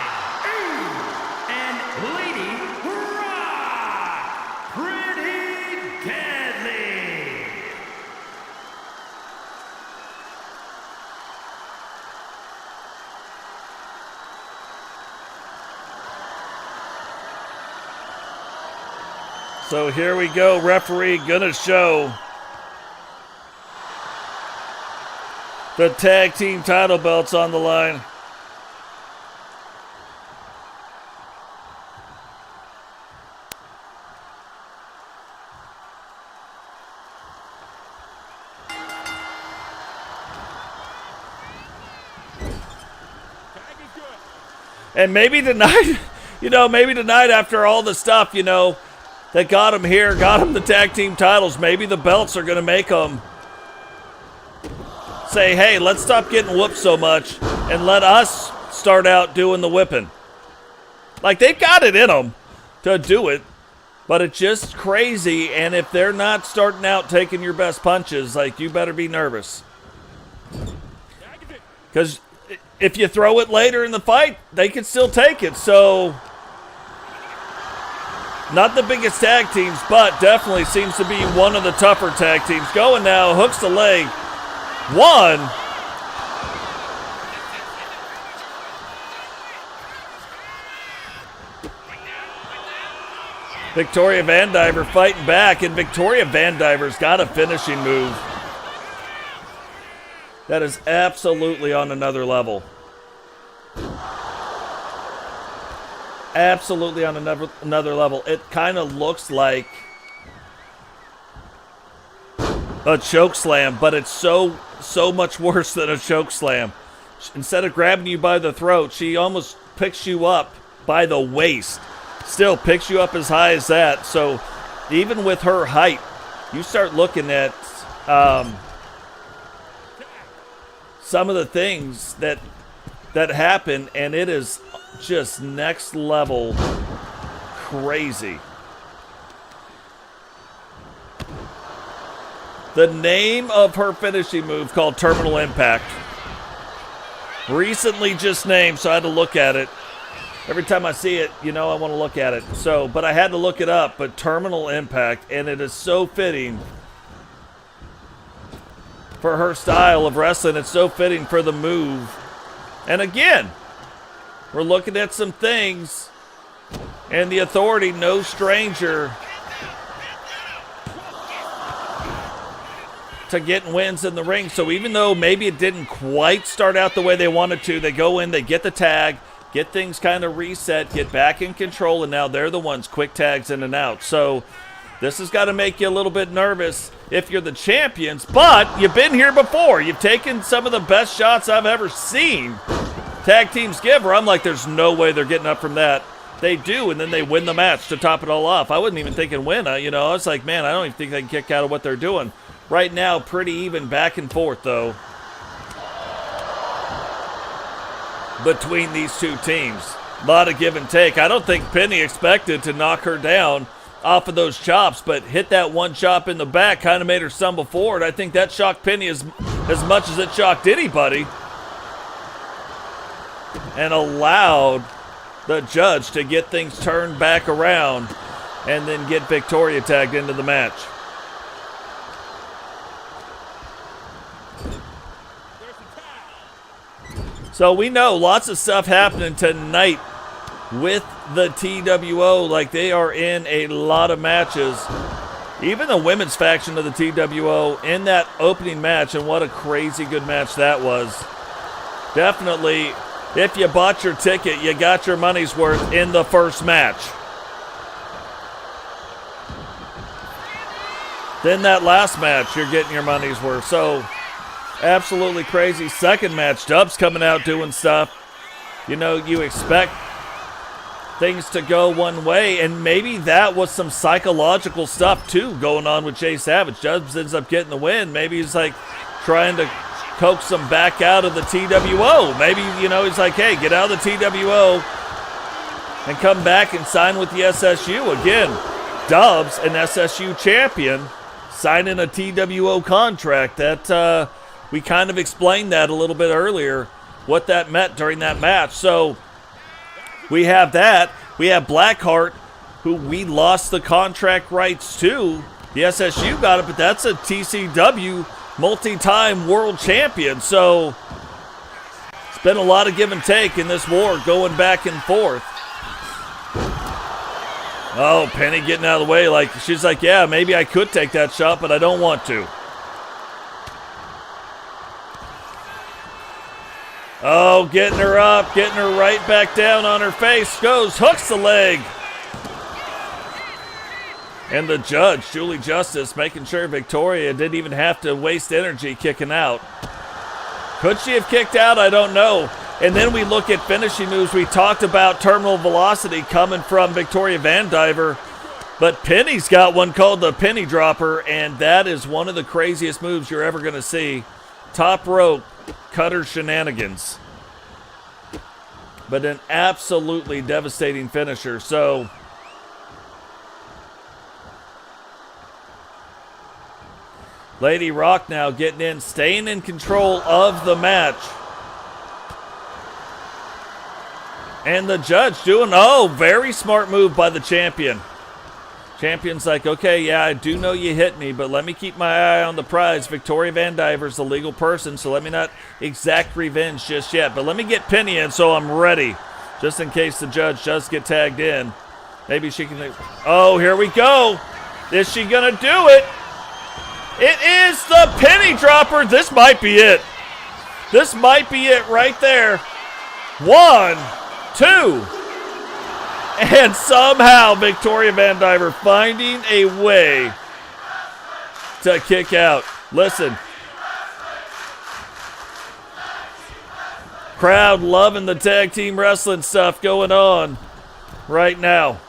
and Lady Rock, Pretty Deadly. So here we go, referee gonna show the tag team title belts on the line. And maybe tonight, maybe tonight after all the stuff, that got him here, got him the tag team titles, maybe the belts are going to make them say, hey, let's stop getting whooped so much and let us start out doing the whipping. Like, they've got it in them to do it, but it's just crazy. And if they're not starting out taking your best punches, like, you better be nervous. Because if you throw it later in the fight, they can still take it. So, not the biggest tag teams, but definitely seems to be one of the tougher tag teams. Going now, hooks the leg. 1. Victoria Vandiver fighting back, and Victoria Vandiver's got a finishing move that is absolutely on another level. Absolutely on another level. It kind of looks like a choke slam, but it's so much worse than a choke slam. Instead of grabbing you by the throat, she almost picks you up by the waist. Still picks you up as high as that. So even with her height, you start looking at some of the things that happen, and it is just next level crazy. The name of her finishing move, called Terminal Impact, recently just named, so I had to look at it. Every time I see it, you know, I want to look at it. So, but I had to look it up, but Terminal Impact, and it is so fitting for her style of wrestling. It's so fitting for the move. And again, we're looking at some things, and the Authority, no stranger to getting wins in the ring. So even though maybe it didn't quite start out the way they wanted to, they go in, they get the tag, get things kind of reset, get back in control, and now they're the ones quick tags in and out. So this has got to make you a little bit nervous if you're the champions, but you've been here before. You've taken some of the best shots I've ever seen tag teams give, where I'm like, there's no way they're getting up from that. They do, and then they win the match to top it all off. I wasn't even thinking win. I was like, man, I don't even think they can kick out of what they're doing. Right now, pretty even back and forth, though, between these two teams. A lot of give and take. I don't think Penny expected to knock her down off of those chops, but hit that one chop in the back, kind of made her stumble forward. I think that shocked Penny as much as it shocked anybody, and allowed the judge to get things turned back around and then get Victoria tagged into the match. So we know lots of stuff happening tonight with the TWO. Like, they are in a lot of matches. Even the women's faction of the TWO in that opening match, and what a crazy good match that was. Definitely, if you bought your ticket, you got your money's worth in the first match. Then that last match, you're getting your money's worth. So, absolutely crazy. Second match, Dub's coming out doing stuff. You know, you expect things to go one way, and maybe that was some psychological stuff too going on with Jay Savage. Dubs ends up getting the win. Maybe he's like trying to coax them back out of the TWO. Maybe, you know, he's like, hey, get out of the TWO and come back and sign with the SSU. Again, Dubs, an SSU champion, signing a TWO contract. That we kind of explained that a little bit earlier, what that meant during that match. So we have that. We have Blackheart, who we lost the contract rights to. The SSU got it, but that's a TCW multi-time world champion. So it's been a lot of give and take in this war, going back and forth. Oh, Penny getting out of the way. Like, she's like, yeah, maybe I could take that shot, but I don't want to. Oh, getting her up, getting her right back down on her face. Goes, hooks the leg. And the judge, Julie Justice, making sure Victoria didn't even have to waste energy kicking out. Could she have kicked out? I don't know. And then we look at finishing moves. We talked about terminal velocity coming from Victoria Vandiver, but Penny's got one called the Penny Dropper, and that is one of the craziest moves you're ever going to see. top rope cutter shenanigans. But an absolutely devastating finisher. So Lady Rock now getting in, staying in control of the match. And the judge doing, very smart move by the champion. Champion's like, okay, yeah, I do know you hit me, but let me keep my eye on the prize. Victoria Van Diver's a legal person, so let me not exact revenge just yet. But let me get Penny in so I'm ready, just in case the judge does get tagged in. Maybe she can, oh, here we go. Is she gonna do it? It is the penny dropper. This might be it. This might be it right there. 1, 2. And somehow Victoria Van Diver finding a way to kick out. Listen. Crowd loving the tag team wrestling stuff going on right now.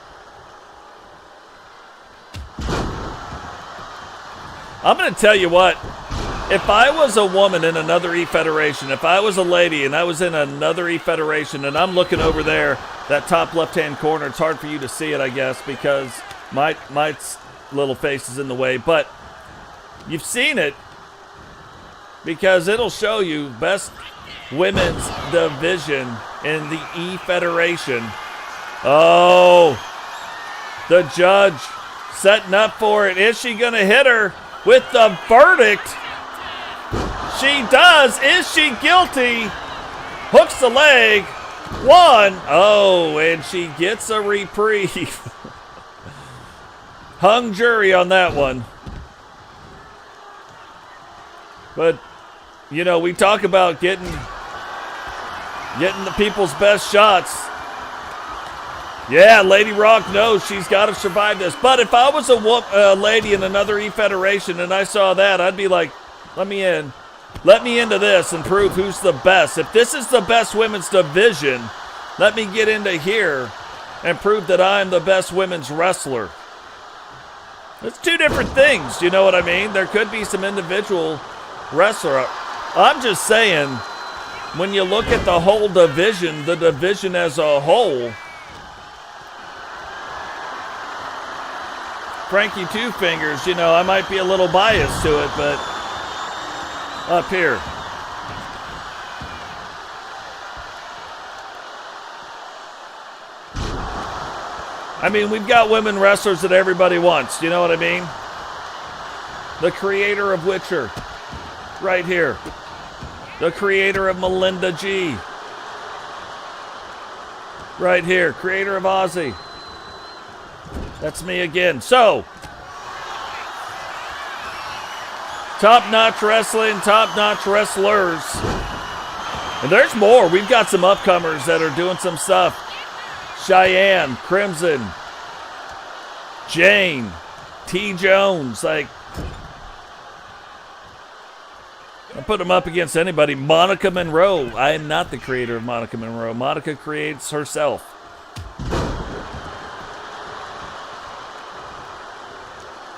I'm going to tell you what. If I was a woman in another E-Federation, if I was a lady and I was in another E-Federation and I'm looking over there, that top left-hand corner, it's hard for you to see it, I guess, because my little face is in the way, but you've seen it because it'll show you best women's division in the E-Federation. Oh, the judge setting up for it. Is she going to hit her with the verdict? She does. Is she guilty? Hooks the leg. 1. Oh, and she gets a reprieve. Hung jury on that one. But, you know, we talk about getting the people's best shots. Yeah, Lady Rock knows she's got to survive this. But if I was a lady in another E-Federation and I saw that, I'd be like, let me in. Let me into this and prove who's the best. If this is the best women's division, let me get into here and prove that I'm the best women's wrestler. It's two different things, you know what I mean? There could be some individual wrestler. I'm just saying, when you look at the whole division, the division as a whole, Frankie Two Fingers, you know, I might be a little biased to it, but up here. I mean, we've got women wrestlers that everybody wants. You know what I mean? The creator of Witcher, right here. The creator of Melinda G, right here. Creator of Ozzy. That's me again. So, top-notch wrestling, top-notch wrestlers. And there's more. We've got some upcomers that are doing some stuff. Cheyenne, Crimson, Jane, T. Jones. Like, I put them up against anybody. Monica Monroe. I am not the creator of Monica Monroe. Monica creates herself.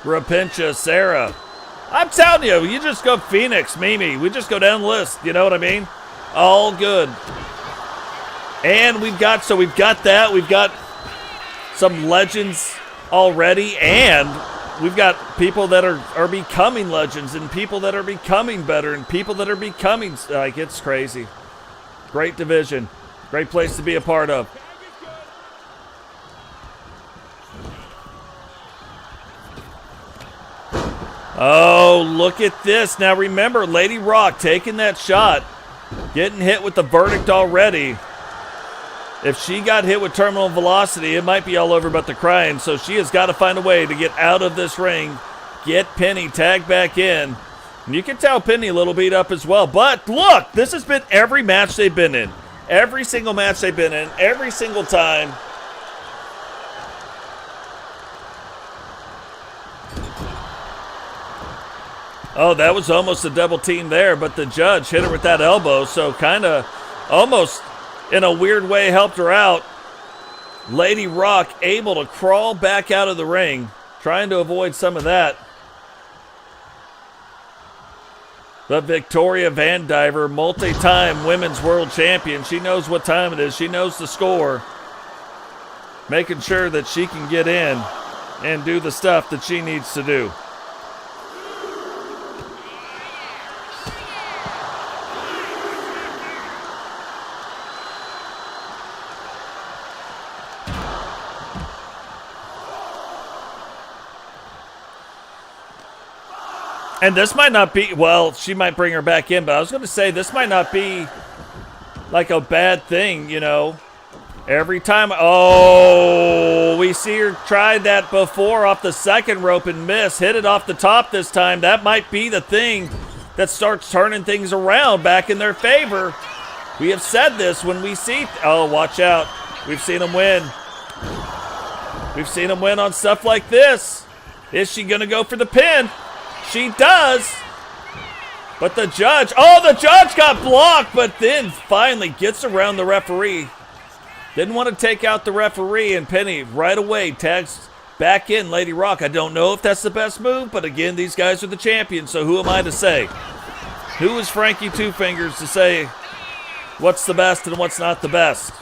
Rapincha, Sarah. I'm telling you, you just go Phoenix, Mimi. We just go down the list. You know what I mean? All good. And we've got that. We've got some legends already. And we've got people that are becoming legends and people that are becoming better and people that are becoming, like, it's crazy. Great division. Great place to be a part of. Oh, look at this. Now remember, Lady Rock taking that shot, getting hit with the verdict already. If she got hit with terminal velocity, it might be all over but the crying. So she has got to find a way to get out of this ring, get Penny tagged back in. And you can tell Penny a little beat up as well. But look, this has been every match they've been in. Every single match they've been in, every single time. Oh, that was almost a double team there, but the judge hit her with that elbow, so kind of almost in a weird way helped her out. Lady Rock able to crawl back out of the ring, trying to avoid some of that. The Victoria Vandiver, multi-time women's world champion. She knows what time it is. She knows the score. Making sure that she can get in and do the stuff that she needs to do. And this might not be, well, she might bring her back in, but I was going to say this might not be like a bad thing, you know. Every time, oh, we see her try that before off the second rope and miss. Hit it off the top this time. That might be the thing that starts turning things around back in their favor. We have said this when we see, oh, watch out. We've seen them win. We've seen them win on stuff like this. Is she going to go for the pin? She does. But the judge, oh, the judge got blocked, but then finally gets around the referee. Didn't want to take out the referee, and Penny right away tags back in Lady Rock. I don't know if that's the best move, but again, these guys are the champions, so who am I to say? Who is Frankie Two Fingers to say what's the best and what's not the best?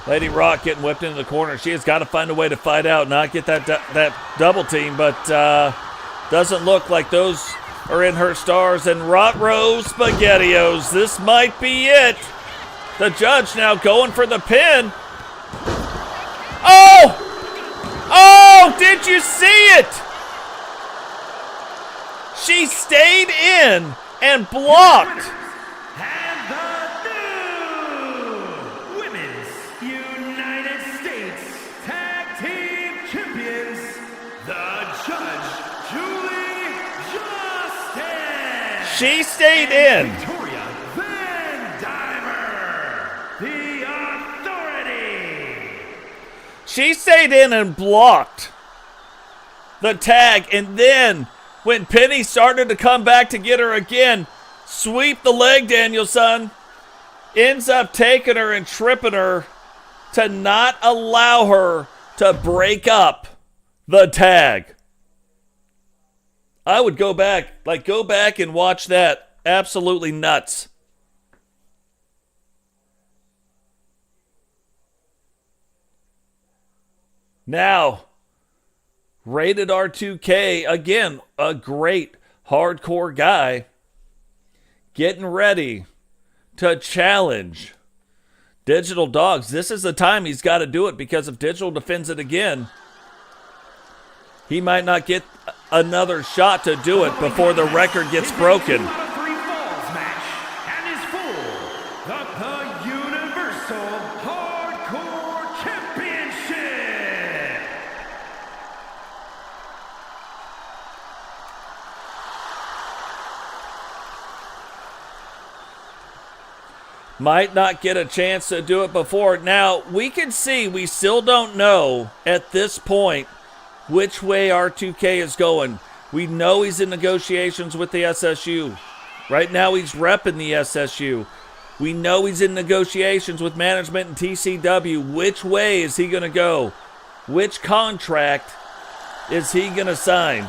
Lady Rock getting whipped into the corner. She has got to find a way to fight out, not get that double team, but doesn't look like those are in her stars. And Rot-Row SpaghettiOs, this might be it. The judge now going for the pin. Oh! Oh, did you see it? She stayed in and blocked. She stayed in. Victoria Vandiver, the Authority. She stayed in and blocked the tag, and then when Penny started to come back to get her again, sweep the leg, Danielson, ends up taking her and tripping her to not allow her to break up the tag. I would go back and watch that. Absolutely nuts. Now, Rated R2K, again, a great hardcore guy, getting ready to challenge Digital Dogs. This is the time he's got to do it, because if Digital defends it again, he might not get another shot to do it before the record gets broken. The Universal Hardcore Championship. Might not get a chance to do it before. Now, we can see, we still don't know at this point which way R2K is going. We know he's in negotiations with the SSU. Right now he's repping the SSU. We know he's in negotiations with management and TCW. Which way is he going to go? Which contract is he going to sign?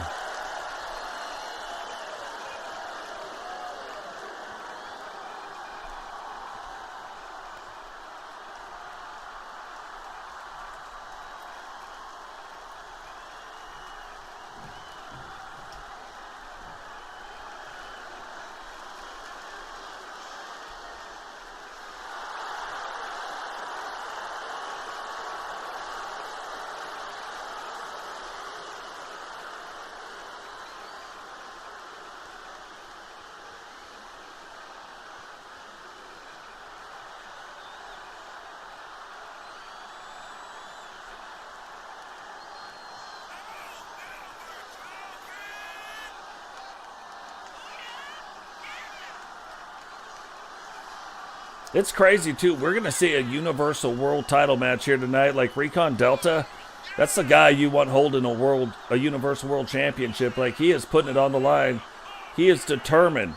It's crazy, too. We're going to see a Universal World title match here tonight. Like Recon Delta, that's the guy you want holding a Universal World Championship. Like, he is putting it on the line. He is determined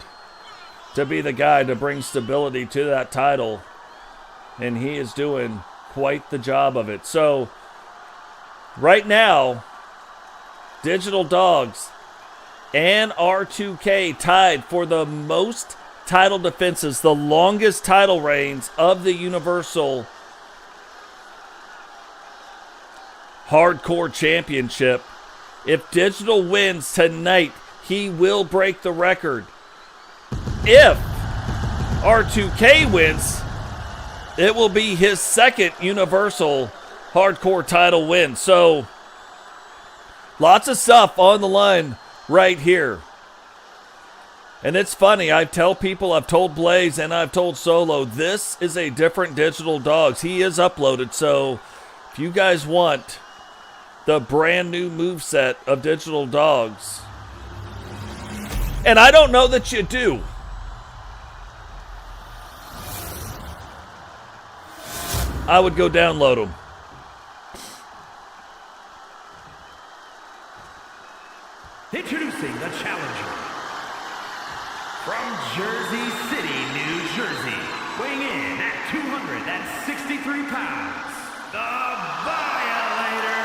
to be the guy to bring stability to that title. And he is doing quite the job of it. So right now, Digital Dogs and R2K tied for the most title defenses, the longest title reigns of the Universal Hardcore Championship. If Digital wins tonight, he will break the record. If R2K wins, it will be his second Universal Hardcore title win. So, lots of stuff on the line right here. And it's funny, I tell people, I've told Blaze and I've told Solo, this is a different Digital Dogs. He is uploaded, so if you guys want the brand new moveset of Digital Dogs, and I don't know that you do, I would go download them. Introducing the challenger. From Jersey City, New Jersey, weighing in at 263 pounds, the Violator,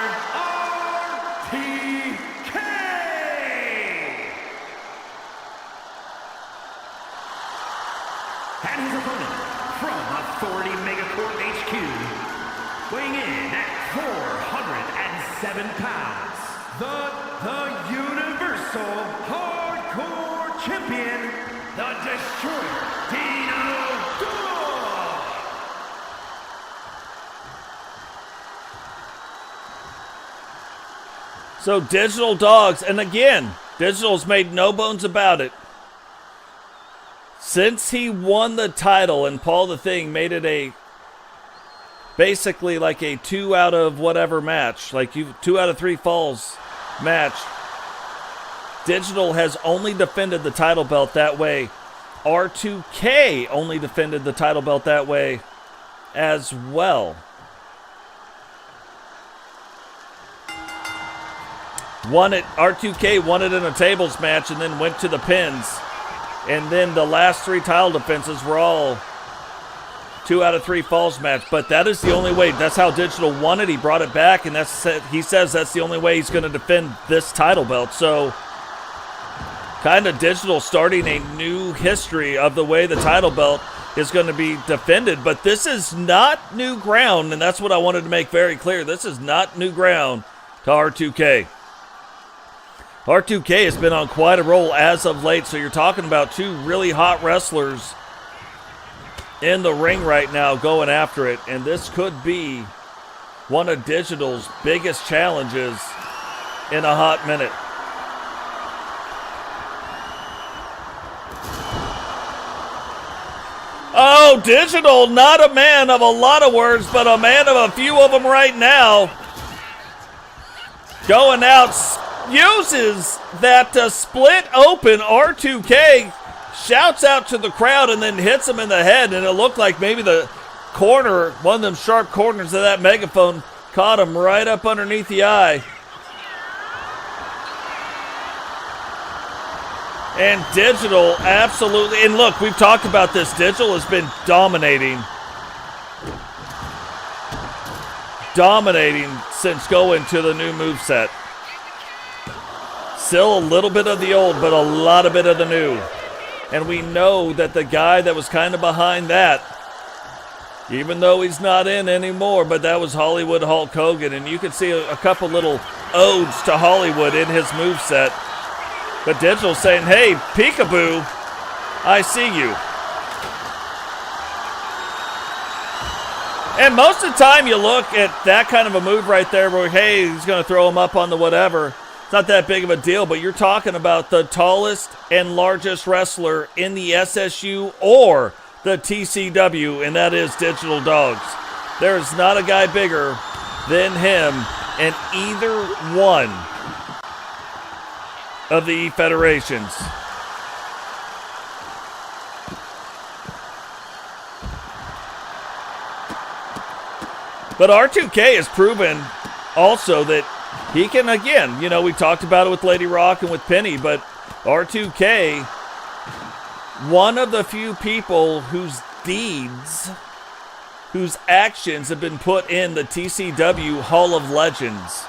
RTK! And his opponent, from Authority Megacorp HQ, weighing in at 407 pounds, the Universal Hardcore Champion, the Destroyer, Dino Dog! So Digital Dogs, and again, Digital's made no bones about it. Since he won the title and Paul the Thing made it basically like a 2 out of whatever match, like 2 out of 3 falls match, Digital has only defended the title belt that way. R2K only defended the title belt that way as well. R2K won it in a tables match and then went to the pins. And then the last 3 title defenses were all 2 out of 3 falls match. But that is the only way. That's how Digital won it. He brought it back, and he says that's the only way he's going to defend this title belt. So kind of Digital starting a new history of the way the title belt is going to be defended. But this is not new ground, and that's what I wanted to make very clear. This is not new ground to R2K. R2K has been on quite a roll as of late, so you're talking about 2 really hot wrestlers in the ring right now going after it, and this could be one of Digital's biggest challenges in a hot minute. Oh, Digital, not a man of a lot of words, but a man of a few of them right now. Going out, uses that split open. R2K shouts out to the crowd and then hits him in the head, and it looked like maybe the corner, one of them sharp corners of that megaphone, caught him right up underneath the eye. And Digital absolutely, and look, we've talked about this, Digital has been dominating since going to the new moveset. Still a little bit of the old, but a lot of it of the new. And we know that the guy that was kind of behind that, even though he's not in anymore, but that was Hollywood Hulk Hogan. And you can see a couple little odes to Hollywood in his moveset. But Digital saying, hey, peekaboo, I see you. And most of the time you look at that kind of a move right there where, hey, he's going to throw him up on the whatever. It's not that big of a deal, but you're talking about the tallest and largest wrestler in the SSU or the TCW, and that is Digital Dogs. There is not a guy bigger than him in either one of the federations. But R2K has proven also that he can, again, you know, we talked about it with Lady Rock and with Penny, but R2K, one of the few people whose whose actions have been put in the TCW Hall of Legends.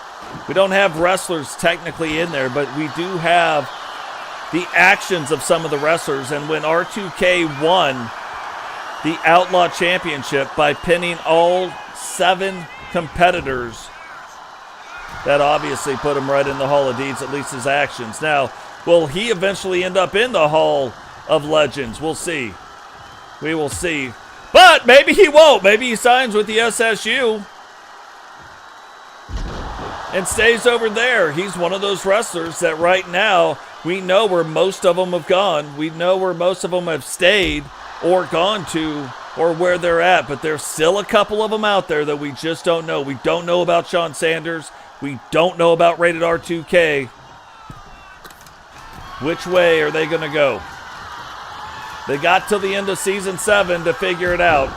We don't have wrestlers technically in there, but we do have the actions of some of the wrestlers. And when R2K won the Outlaw Championship by pinning all 7 competitors, that obviously put him right in the Hall of Deeds, at least his actions. Now, will he eventually end up in the Hall of Legends? We'll see. We will see. But maybe he won't. Maybe he signs with the SSU and stays over there. He's one of those wrestlers that right now we know where most of them have gone. We know where most of them have stayed or gone to or where they're at. But there's still a couple of them out there that we just don't know. We don't know about Sean Sanders. We don't know about Rated R2K. Which way are they going to go? They got till the end of Season 7 to figure it out.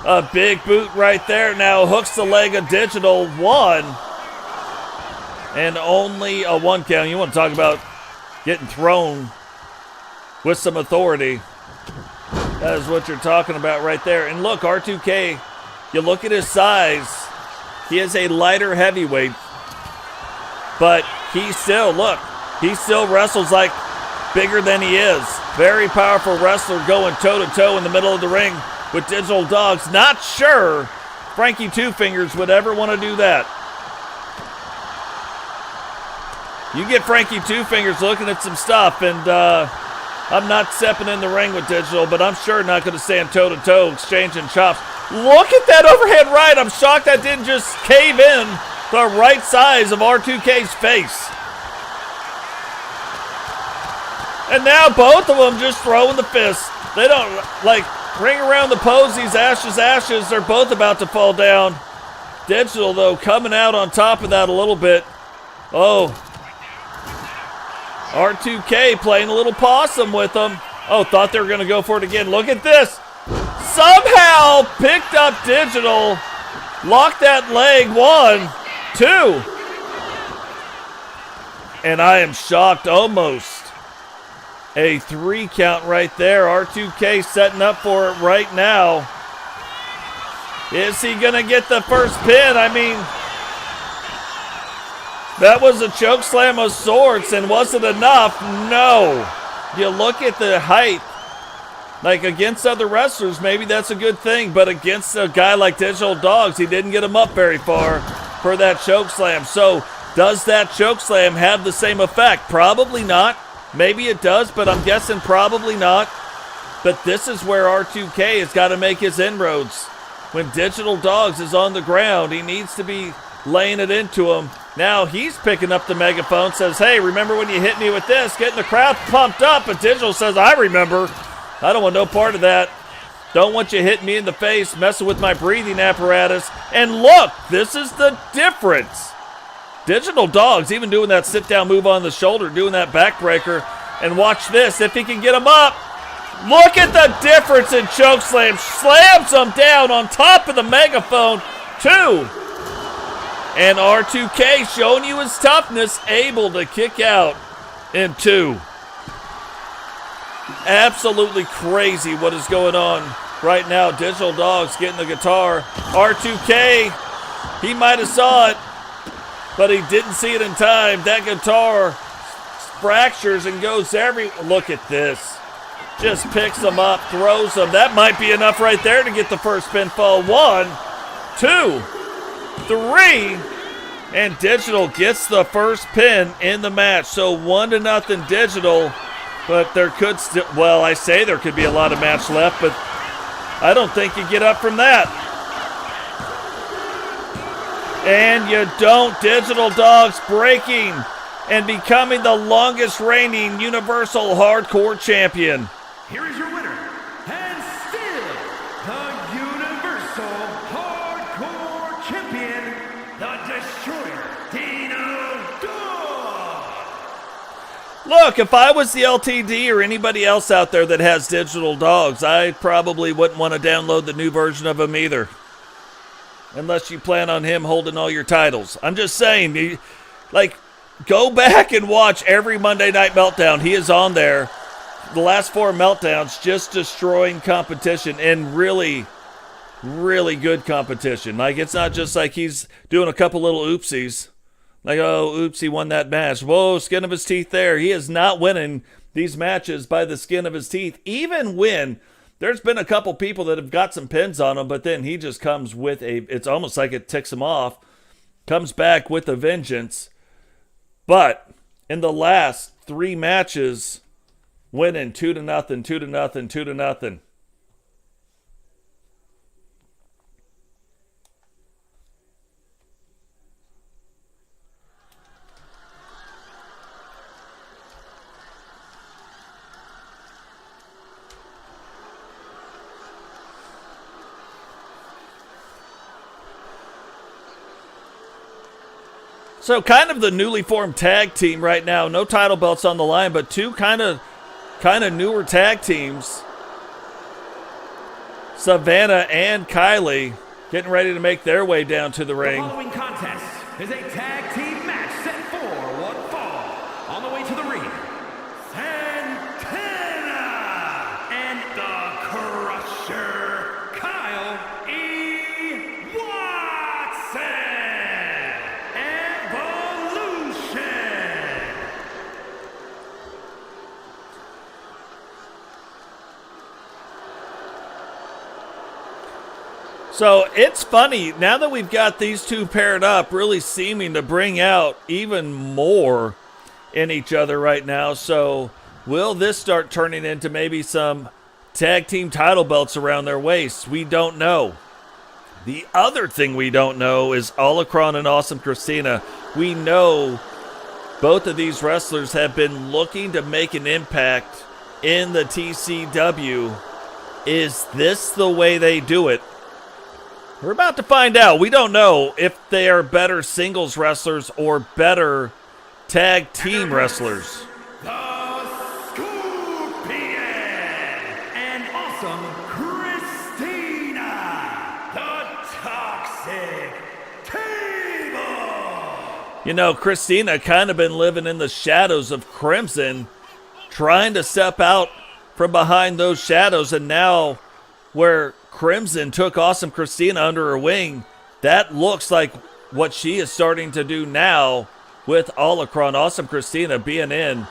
A big boot right there now hooks the leg of Digital. 1. And only a 1 count. You want to talk about getting thrown with some authority. That is what you're talking about right there. And look, R2K, you look at his size. He is a lighter heavyweight. But he still, look, he still wrestles like bigger than he is. Very powerful wrestler going toe-to-toe in the middle of the ring with Digital Dogs. Not sure Frankie Two Fingers would ever want to do that. You get Frankie Two Fingers looking at some stuff, and I'm not stepping in the ring with Digital, but I'm sure not going to stand toe-to-toe exchanging chops. Look at that overhead right. I'm shocked that didn't just cave in the right size of R2K's face. And now both of them just throwing the fist. They don't, like, ring around the posies, ashes. They're both about to fall down. Digital, though, coming out on top of that a little bit. Oh. R2K playing a little possum with them. Oh, thought they were going to go for it again. Look at this. Somehow picked up Digital. Locked that leg. 1, 2. And I am shocked almost. A 3 count right there. R2K setting up for it right now. Is he going to get the first pin? I mean, that was a choke slam of sorts, and was it enough? No. You look at the height. Like against other wrestlers, maybe that's a good thing, but against a guy like Digital Dogs, he didn't get him up very far for that choke slam. So does that choke slam have the same effect? Probably not. Maybe it does, but I'm guessing probably not. But this is where R2K has got to make his inroads. When Digital Dogs is on the ground, he needs to be laying it into him. Now he's picking up the megaphone, says, hey, remember when you hit me with this? Getting the crowd pumped up, but Digital says, I remember. I don't want no part of that. Don't want you hitting me in the face, messing with my breathing apparatus. And look, this is the difference. Digital Dogs even doing that sit-down move on the shoulder, doing that backbreaker. And watch this, if he can get him up. Look at the difference in choke slam. Slams him down on top of the megaphone. 2. And R2K showing you his toughness, able to kick out in 2. Absolutely crazy what is going on right now. Digital Dogs getting the guitar. R2K, he might have saw it, but he didn't see it in time. That guitar fractures and goes look at this. Just picks them up, throws them. That might be enough right there to get the first pinfall. 1, 2, 3, and Digital gets the first pin in the match. So 1-0 Digital, but there could still, well, I say there could be a lot of match left, but I don't think you get up from that. And you don't. Digital Dogs breaking and becoming the longest reigning Universal Hardcore Champion. Here is your winner, and still the Universal Hardcore Champion, the Destroyer, Dino Dog. Look, if I was the LTD or anybody else out there that has Digital Dogs, I probably wouldn't want to download the new version of him either. Unless you plan on him holding all your titles. I'm just saying, go back and watch every Monday Night Meltdown. He is on there. The last 4 Meltdowns, just destroying competition and really really good competition. Like, it's not just like he's doing a couple little oopsies. Like, oh, oops, he won that match. Whoa, skin of his teeth there. He is not winning these matches by the skin of his teeth, even when there's been a couple people that have got some pins on him, but then he just comes with it's almost like it ticks him off, comes back with a vengeance. But in the last 3 matches, winning 2-0, 2-0, 2-0. So kind of the newly formed tag team right now. No title belts on the line, but 2 kind of newer tag teams. Savannah and Kylie getting ready to make their way down to the ring. The following contest is a tag team match set for one fall. On the way to the ring, Santana and the Crusher, Kyle E. Watson. So it's funny, now that we've got these 2 paired up, really seeming to bring out even more in each other right now. So will this start turning into maybe some tag team title belts around their waists? We don't know. The other thing we don't know is Olacron and Awesome Christina. We know both of these wrestlers have been looking to make an impact in the TCW. Is this the way they do it? We're about to find out. We don't know if they are better singles wrestlers or better tag team wrestlers. The Scorpion and Awesome Christina, the Toxic Table. You know, Christina kind of been living in the shadows of Crimson, trying to step out from behind those shadows, and now where Crimson took Awesome Christina under her wing, that looks like what she is starting to do now with Olacron. Awesome Christina being in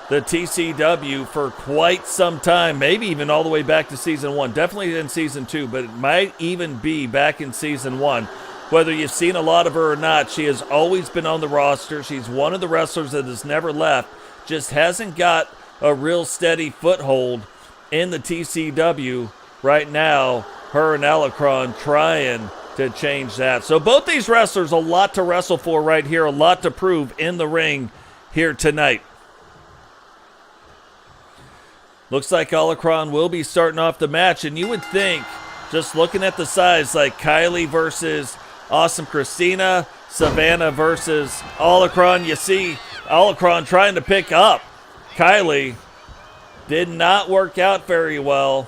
the TCW for quite some time, maybe even all the way back to season 1. Definitely in season 2, but it might even be back in season 1. Whether you've seen a lot of her or not, she has always been on the roster. She's one of the wrestlers that has never left, just hasn't got a real steady foothold in the TCW. Right now, her and Olacron trying to change that. So both these wrestlers, a lot to wrestle for right here, a lot to prove in the ring here tonight. Looks like Olacron will be starting off the match, and you would think, just looking at the size, like Kylie versus Awesome Christina, Savannah versus Olacron, you see Olacron trying to pick up Kylie. Did not work out very well.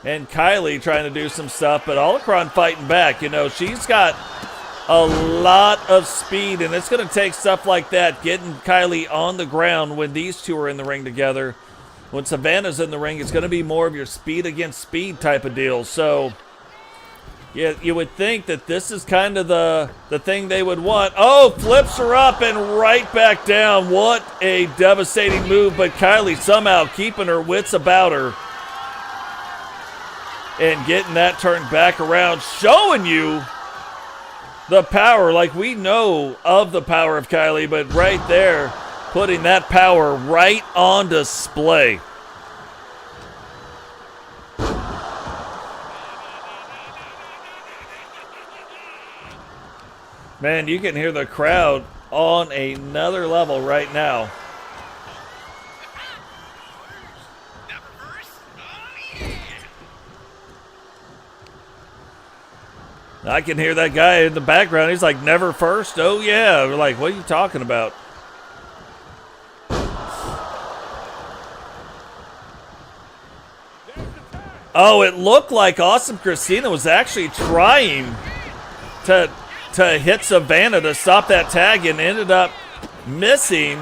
And Kylie trying to do some stuff, but Olacron fighting back. You know, she's got a lot of speed, and it's going to take stuff like that, getting Kylie on the ground when these 2 are in the ring together. When Savannah's in the ring, it's going to be more of your speed against speed type of deal. So, yeah, you would think that this is kind of the thing they would want. Oh, flips her up and right back down. What a devastating move, but Kylie somehow keeping her wits about her and getting that turned back around, showing you the power. Like, we know of the power of Kylie, but right there, putting that power right on display. Man, you can hear the crowd on another level right now. I can hear that guy in the background. He's like, never first? Oh, yeah. We're like, what are you talking about? Oh, it looked like Awesome Christina was actually trying to hit Savannah to stop that tag and ended up missing.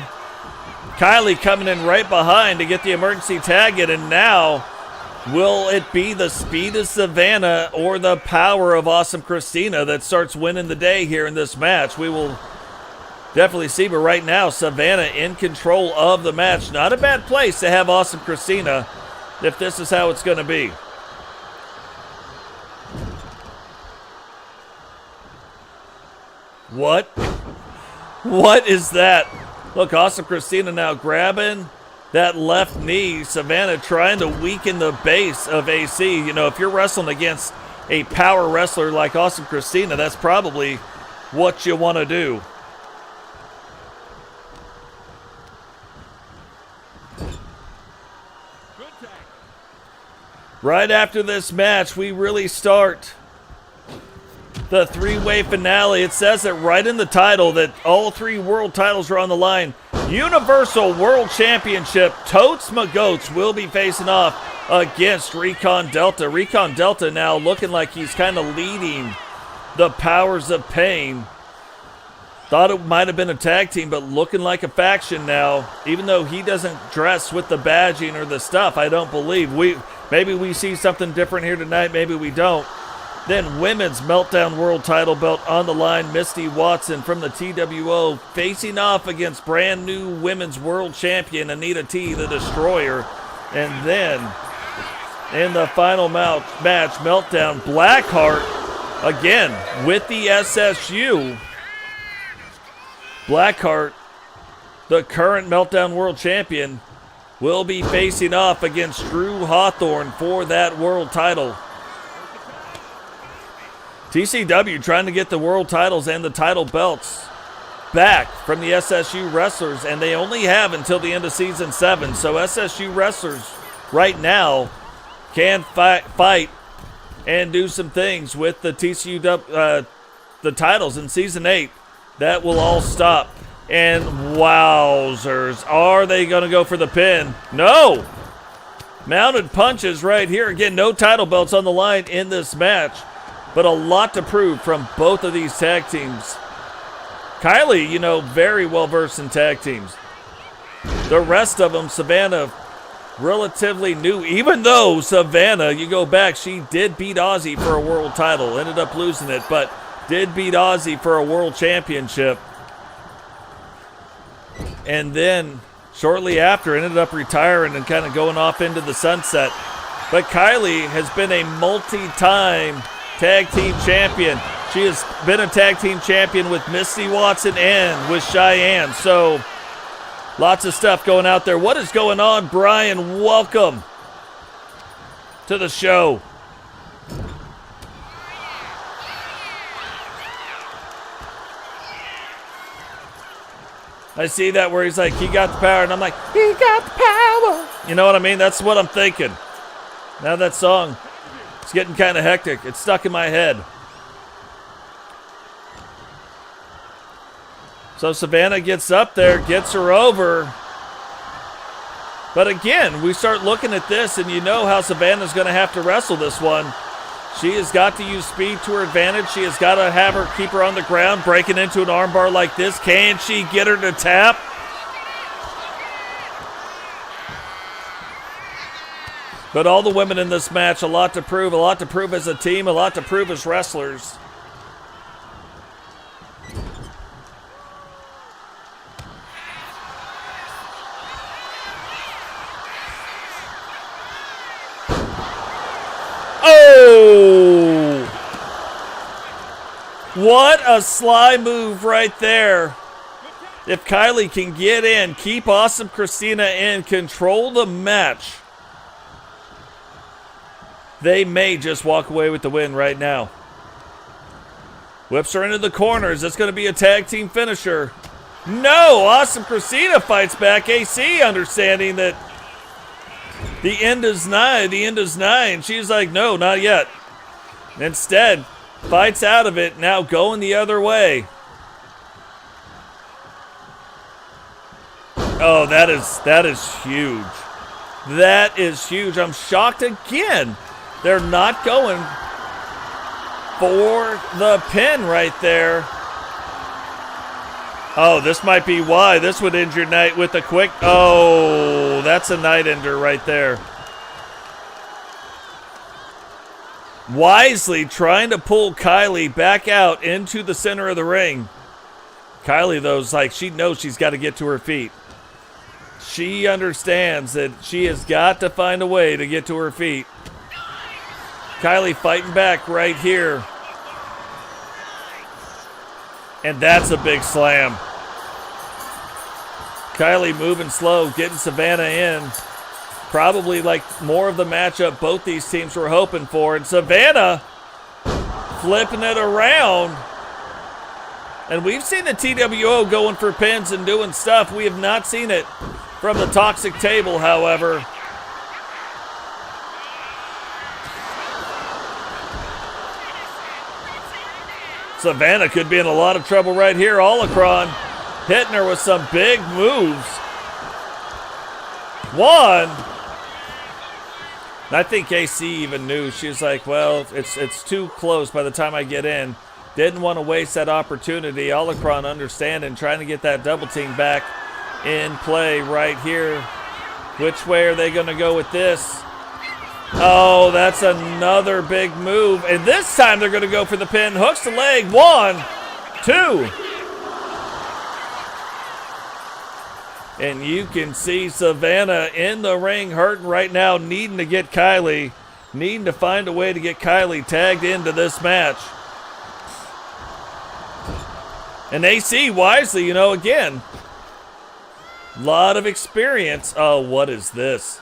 Kylie coming in right behind to get the emergency tag in, and now Will it be the speed of Savannah or the power of Awesome Christina that starts winning the day here in this match? We will definitely see, but right now, Savannah in control of the match. Not a bad place to have Awesome Christina if this is how it's going to be. What? What is that? Look, Awesome Christina now grabbing that left knee. Savannah trying to weaken the base of AC. You know, if you're wrestling against a power wrestler like Awesome Christina, that's probably what you want to do. Right after this match, we really start the three-way finale. It says it right in the title that all three world titles are on the line. Universal World Championship, Totes Magoats will be facing off against Recon Delta. Recon Delta now looking like he's kind of leading the Powers of Pain. Thought it might have been a tag team, but looking like a faction now. Even though he doesn't dress with the badging or the stuff, I don't believe. Maybe we see something different here tonight, maybe we don't. Then women's Meltdown World title belt on the line. Misty Watson from the TWO facing off against brand new women's world champion Anita T, the Destroyer. And then in the final match, Meltdown Blackheart again with the SSU. Blackheart, the current Meltdown World Champion, will be facing off against Drew Hawthorne for that world title. TCW trying to get the world titles and the title belts back from the SSU wrestlers, and they only have until the end of Season 7. So SSU wrestlers right now can fight and do some things with the TCW, the titles in Season 8. That will all stop. And wowzers, are they going to go for the pin? No! Mounted punches right here. Again, no title belts on the line in this match, but a lot to prove from both of these tag teams. Kylie, you know, very well versed in tag teams. The rest of them, Savannah, relatively new. Even though Savannah, you go back, she did beat Ozzy for a world title. Ended up losing it, but did beat Ozzy for a world championship. And then shortly after ended up retiring and kind of going off into the sunset. But Kylie has been a multi-time tag team champion. She has been a tag team champion with Misty Watson and with Cheyenne. So lots of stuff going out there. What is going on, Brian? Welcome to the show. I see that where he's like, he got the power, and I'm like, he got the power. You know what I mean? That's what I'm thinking. Now that song, it's getting kind of hectic. It's stuck in my head. So Savannah gets up there, gets her over. But again, we start looking at this, and you know how Savannah's going to have to wrestle this one. She has got to use speed to her advantage. She has got to have her keep her on the ground, breaking into an armbar like this. Can she get her to tap? But all the women in this match, a lot to prove as a team, a lot to prove as wrestlers. Oh! What a sly move right there. If Kylie can get in, keep Awesome Christina in, control the match, they may just walk away with the win right now. Whips her into the corners. It's going to be a tag team finisher. No! Awesome Christina fights back. AC understanding that the end is nigh. The end is nigh. And she's like, no, not yet. Instead, fights out of it. Now going the other way. Oh, that is huge. That is huge. I'm shocked again. They're not going for the pin right there. Oh, this might be why. This would end your night with a quick... Oh, that's a night ender right there. wisely trying to pull Kylie back out into the center of the ring. Kylie, though, is like, she knows she's got to get to her feet. She understands that she has got to find a way to get to her feet. Kylie fighting back right here. And that's a big slam. Kylie moving slow, getting Savannah in. Probably like more of the matchup both these teams were hoping for. And Savannah flipping it around. And we've seen the TWO going for pins and doing stuff. We have not seen it from the Toxic Table, however. Savannah could be in a lot of trouble right here. Olacron hitting her with some big moves. One. And I think AC even knew. She was like, well, it's too close by the time I get in. Didn't want to waste that opportunity. Olacron understanding, trying to get that double team back in play right here. Which way are they going to go with this? Oh, that's another big move. And this time they're going to go for the pin. Hooks the leg. 1, 2. And you can see Savannah in the ring hurting right now, needing to get Kylie, needing to find a way to get Kylie tagged into this match. And AC wisely, you know, again, a lot of experience. Oh, what is this?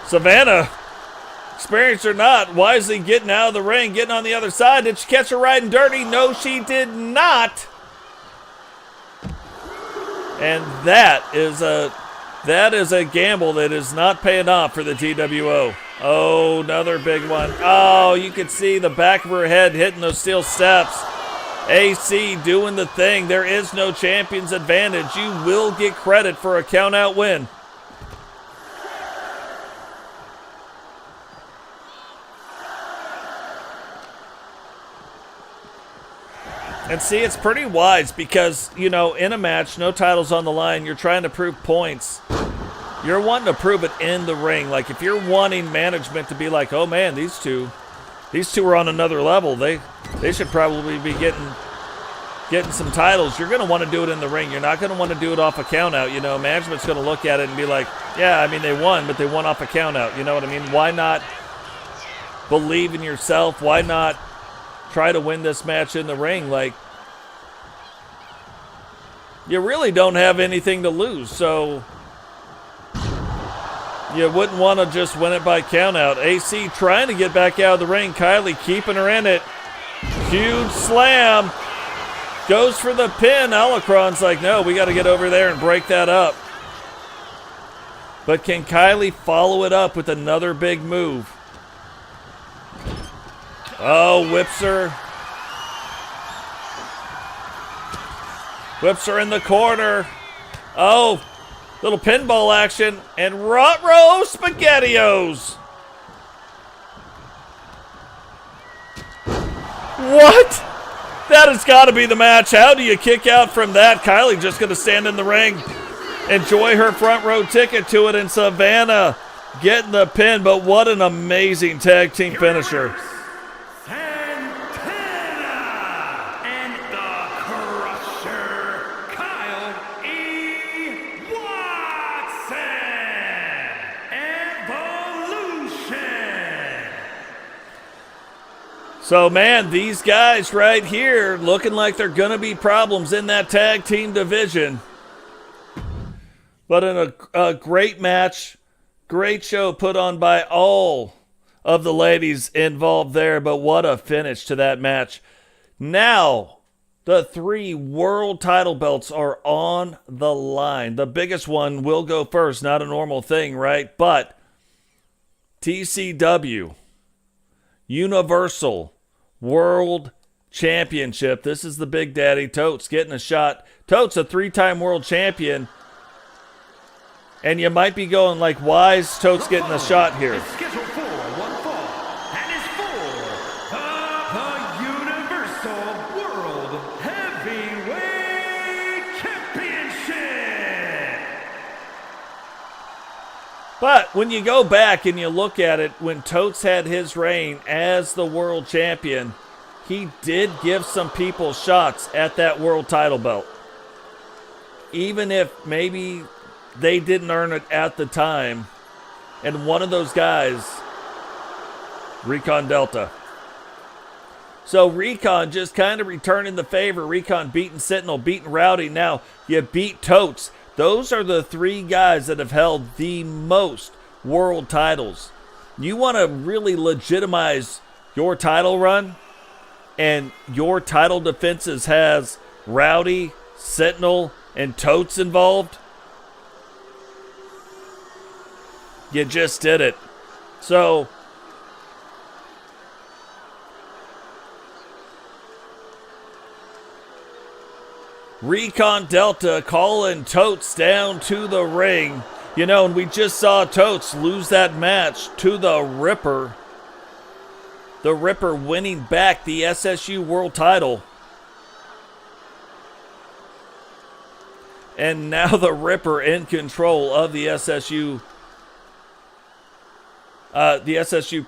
Savannah, experienced or not, wisely getting out of the ring, getting on the other side. Did she catch her riding dirty? No, she did not. And that is a gamble that is not paying off for the TWO. Oh, another big one. Oh, you can see the back of her head hitting those steel steps. AC doing the thing. There is no champion's advantage. You will get credit for a count-out win. And see, it's pretty wise because, you know, in a match, no titles on the line, you're trying to prove points. You're wanting to prove it in the ring. Like, if you're wanting management to be like, oh, man, these two are on another level. They should probably be getting some titles. You're going to want to do it in the ring. You're not going to want to do it off a count-out. You know, management's going to look at it and be like, yeah, I mean, they won, but they won off a count-out. You know what I mean? Why not believe in yourself? Why not try to win this match in the ring? Like, you really don't have anything to lose, so you wouldn't want to just win it by count-out. AC trying to get back out of the ring. Kylie keeping her in it. Huge slam. Goes for the pin. Olacron's like, no, we got to get over there and break that up. But can Kylie follow it up with another big move? Oh, whips her. Whips her in the corner. Oh, little pinball action. And Rot-Row SpaghettiOs. What? That has got to be the match. How do you kick out from that? Kylie just going to stand in the ring. Enjoy her front row ticket to it. And Savannah getting the pin. But what an amazing tag team finisher. So, man, these guys right here looking like they're going to be problems in that tag team division. But in a great match, great show put on by all of the ladies involved there. But what a finish to that match. Now, the 3 world title belts are on the line. The biggest one will go first. Not a normal thing, right? But TCW, Universal World Championship. This is the Big Daddy. Totes getting a shot. Totes a 3-time world champion. And you might be going like, why is Totes getting a shot here? It's scheduled for one fall, and is for the Universal World Heavyweight Championship. But when you go back and you look at it, when Totes had his reign as the world champion, he did give some people shots at that world title belt. Even if maybe they didn't earn it at the time. And one of those guys, Recon Delta. So Recon just kind of returning the favor. Recon beating Sentinel, beating Rowdy. Now you beat Totes. Those are the three guys that have held the most world titles. You want to really legitimize your title run, and your title defenses has Rowdy, Sentinel, and Totes involved. You just did it. So Recon Delta calling Totes down to the ring. You know, and we just saw Totes lose that match to the Ripper. The Ripper winning back the SSU world title. And now the Ripper in control of the SSU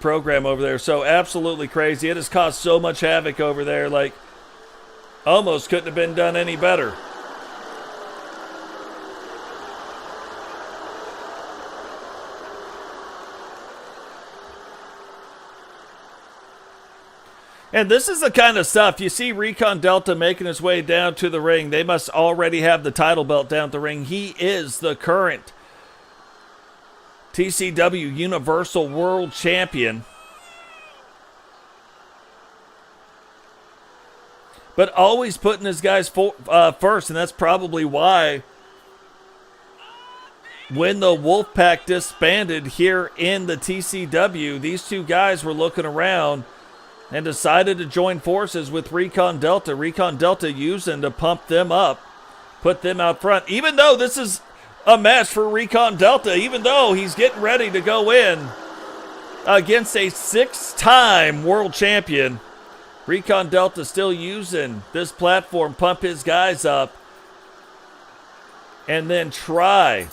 program over there. So absolutely crazy. It has caused so much havoc over there. Like, almost couldn't have been done any better. And this is the kind of stuff, you see Recon Delta making his way down to the ring. They must already have the title belt down the ring. He is the current TCW Universal World Champion. But always putting his guys first, and that's probably why when the Wolfpack disbanded here in the TCW, these two guys were looking around and decided to join forces with Recon Delta. Recon Delta using to pump them up, put them out front. Even though this is a match for Recon Delta, even though he's getting ready to go in against a 6-time world champion, Recon Delta still using this platform, pump his guys up, and then try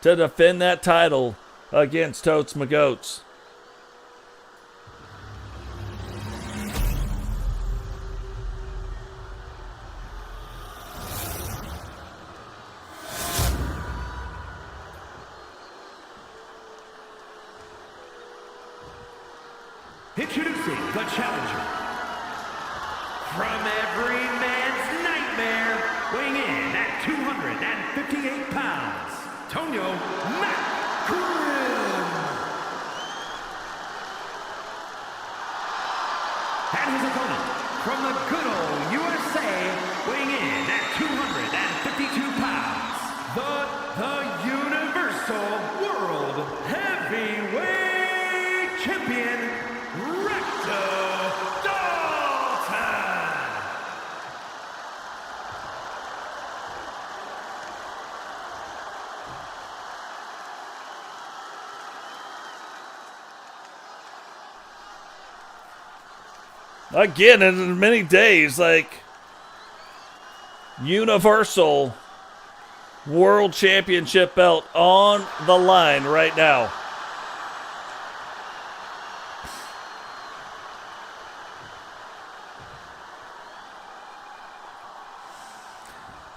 to defend that title against Totes McGoats. Introducing the challenger. From every man's nightmare, weighing in at 258 pounds, Tonio McGrim. And his opponent, from the good old USA, weighing in at 252 pounds, the Universal World Heavyweight Champion, Again, in many days, like, Universal World Championship belt on the line right now.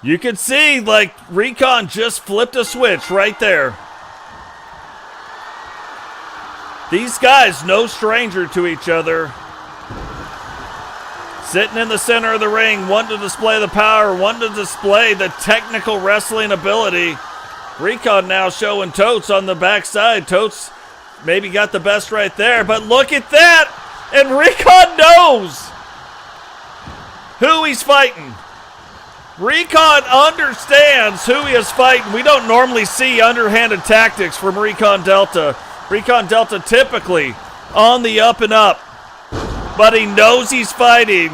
You can see, like, Recon just flipped a switch right there. These guys, no stranger to each other. Sitting in the center of the ring, one to display the power, one to display the technical wrestling ability. Recon now showing Totes on the backside. Totes maybe got the best right there, but look at that! And Recon knows who he's fighting. Recon understands who he is fighting. We don't normally see underhanded tactics from Recon Delta. Recon Delta typically on the up and up. But he knows he's fighting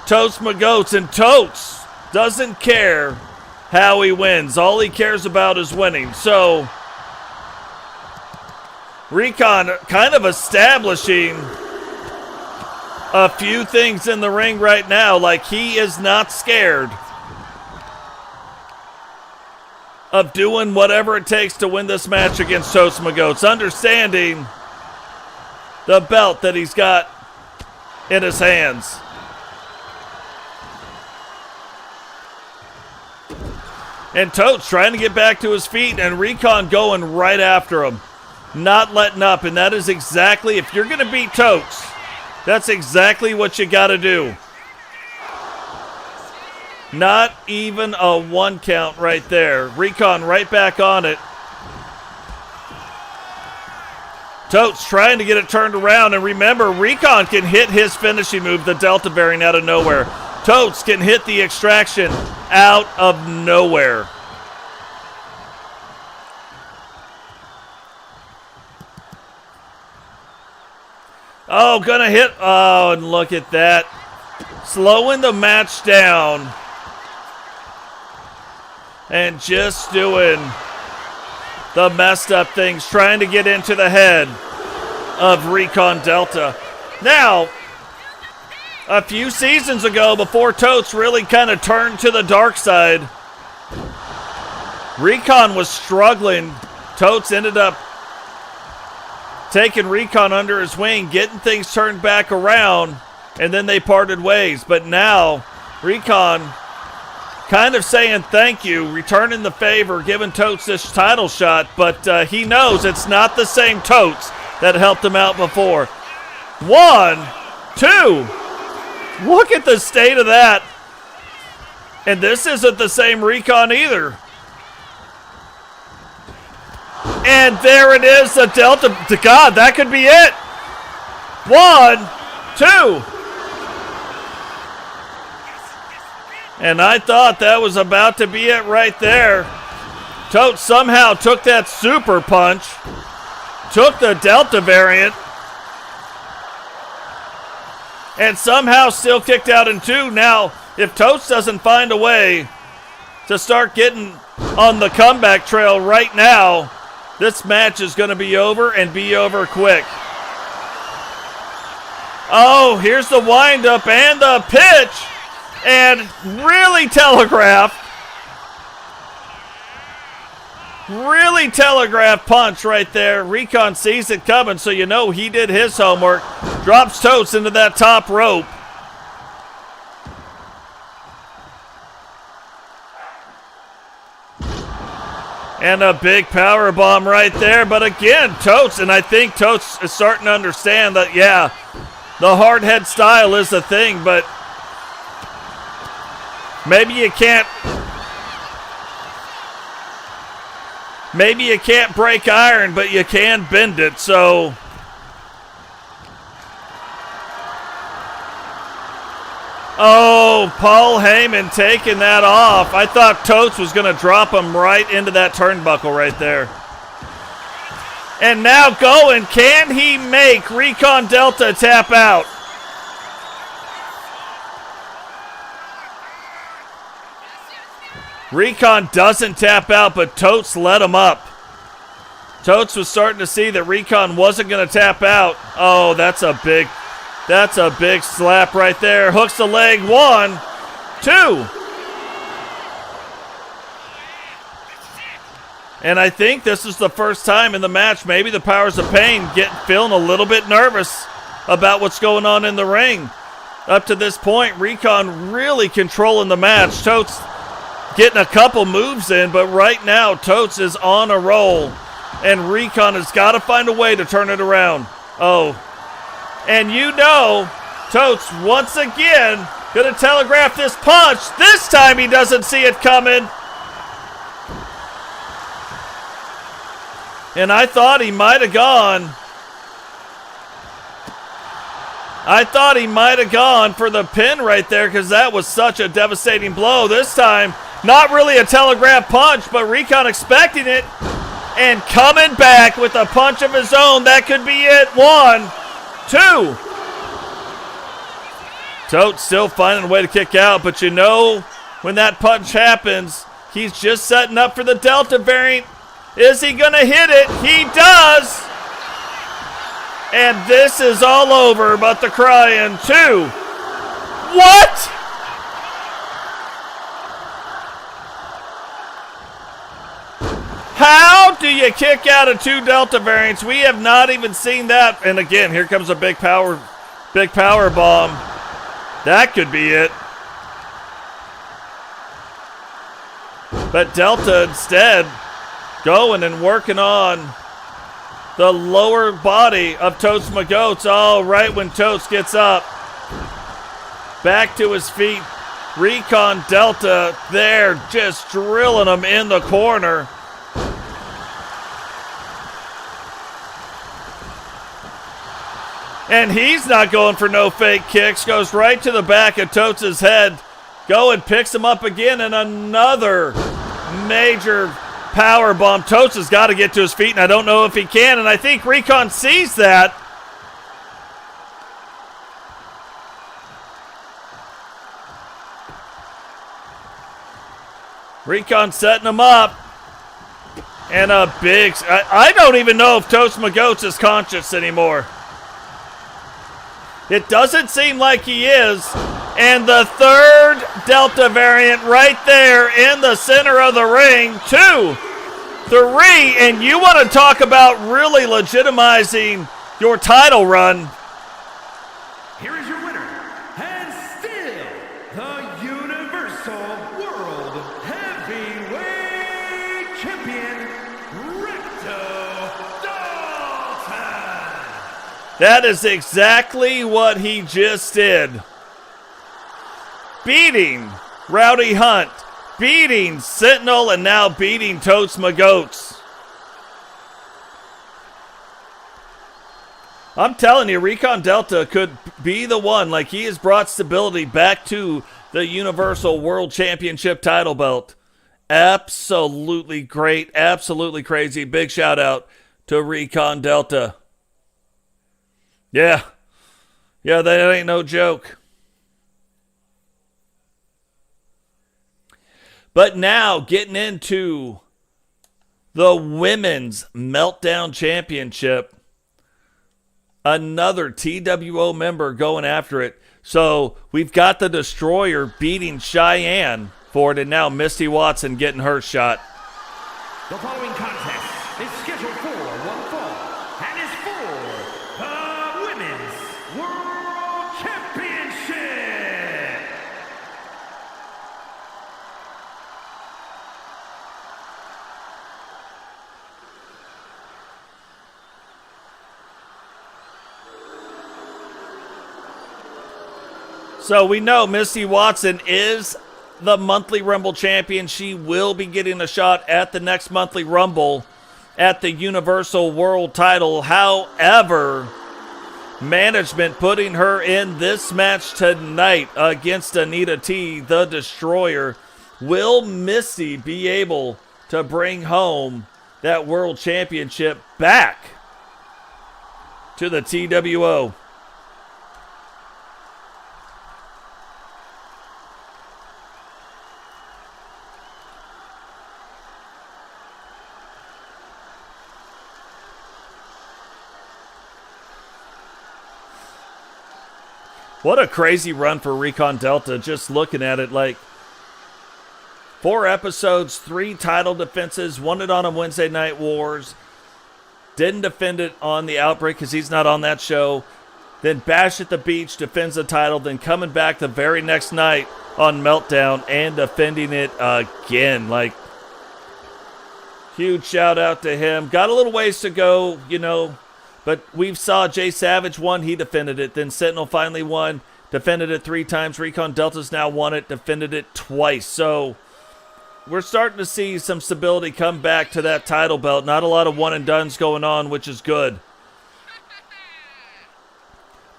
Totes McGoats, and Totes doesn't care how he wins. All he cares about is winning. So Recon kind of establishing a few things in the ring right now, like he is not scared. of doing whatever it takes to win this match against Totes Magoats, understanding the belt that he's got in his hands. And Totes trying to get back to his feet, and Recon going right after him. Not letting up, and that is exactly, if you're going to beat Totes, that's exactly what you got to do. Not even a 1 count right there. Recon right back on it. Totes trying to get it turned around, and remember, Recon can hit his finishing move, the Delta variant, out of nowhere. Totes can hit the extraction out of nowhere. Oh, gonna hit. Oh, and look at that. Slowing the match down. And just doing the messed up things, trying to get into the head of Recon Delta. Now, a few seasons ago, before Totes really kind of turned to the dark side, Recon was struggling. Totes ended up taking Recon under his wing, getting things turned back around, and then they parted ways. But now, Recon kind of saying thank you, returning the favor, giving Totes this title shot, but he knows it's not the same Totes that helped him out before. 1, 2. Look at the state of that. And this isn't the same Recon either. And there it is, the Delta. God, that could be it. 1, 2. And I thought that was about to be it right there. Totes somehow took that super punch, took the Delta variant, and somehow still kicked out in 2. Now, if Totes doesn't find a way to start getting on the comeback trail right now, this match is going to be over, and be over quick. Oh, here's the windup and the pitch. And really telegraphed punch right there. Recon sees it coming, so you know he did his homework. Drops Totes into that top rope. And a big power bomb right there. But again, Totes, and I think Totes is starting to understand that, yeah, the hard head style is the thing, but maybe you can't break iron, but you can bend it, so oh, Paul Heyman taking that off. I thought Totes was going to drop him right into that turnbuckle right there. And now going, can he make Recon Delta tap out? Recon doesn't tap out, but Totes let him up. Totes was starting to see that Recon wasn't going to tap out. Oh, that's a big slap right there. Hooks the leg. 1, 2. And I think this is the first time in the match, maybe the Powers of Pain feeling a little bit nervous about what's going on in the ring. Up to this point, Recon really controlling the match. Totes getting a couple moves in, but right now Totes is on a roll, and Recon has got to find a way to turn it around. Oh, and you know, Totes once again going to telegraph this punch. This time he doesn't see it coming. And I thought he might have gone. I thought he might have gone for the pin right there, because that was such a devastating blow. This time, not really a telegraph punch, but Recon expecting it and coming back with a punch of his own. That could be it. 1, 2. Totes still finding a way to kick out, but you know when that punch happens, he's just setting up for the Delta variant. Is he going to hit it? He does. And this is all over, but the crying 2. What? How do you kick out of 2 Delta variants? We have not even seen that. And again, here comes a big power bomb. That could be it. But Delta instead going and working on the lower body of Totes Magotes. Oh, right when Totes gets up. Back to his feet. Recon Delta there just drilling him in the corner. And he's not going for no fake kicks. Goes right to the back of Totes' head. Go and picks him up again, and another major power bomb. Totes has got to get to his feet, and I don't know if he can, and I think Recon sees that. Recon setting him up. And a big... I don't even know if Totes Magotes is conscious anymore. It doesn't seem like he is. And the third Delta variant right there in the center of the ring. 2, 3, and you want to talk about really legitimizing your title run. Here is your winner, and still the Universal World Heavyweight Champion, Recto Dalton. That is exactly what he just did. Beating Rowdy Hunt, beating Sentinel, and now beating Totes Magotes. I'm telling you, Recon Delta could be the one. Like, he has brought stability back to the Universal World Championship title belt. Absolutely great. Absolutely crazy. Big shout out to Recon Delta. Yeah, that ain't no joke. But now, getting into the Women's Meltdown Championship. Another TWO member going after it. So, we've got the Destroyer beating Cheyenne for it, and now Misty Watson getting her shot. The following contest is scheduled for one fall and is for the Women's World Championship. So we know Misty Watson is the monthly Rumble champion. She will be getting a shot at the next monthly Rumble at the Universal World title. However, management putting her in this match tonight against Anita T, the Destroyer. Will Misty be able to bring home that World Championship back to the TWO? What a crazy run for Recon Delta, just looking at it. Like, 4 episodes, 3 title defenses, won it on a Wednesday Night Wars, didn't defend it on the Outbreak because he's not on that show, then Bash at the Beach defends the title, then coming back the very next night on Meltdown and defending it again. Like, huge shout out to him. Got a little ways to go, but we saw Jay Savage won, he defended it. Then Sentinel finally won, defended it 3 times. Recon Delta's now won it, defended it twice. So we're starting to see some stability come back to that title belt. Not a lot of one and dones going on, which is good.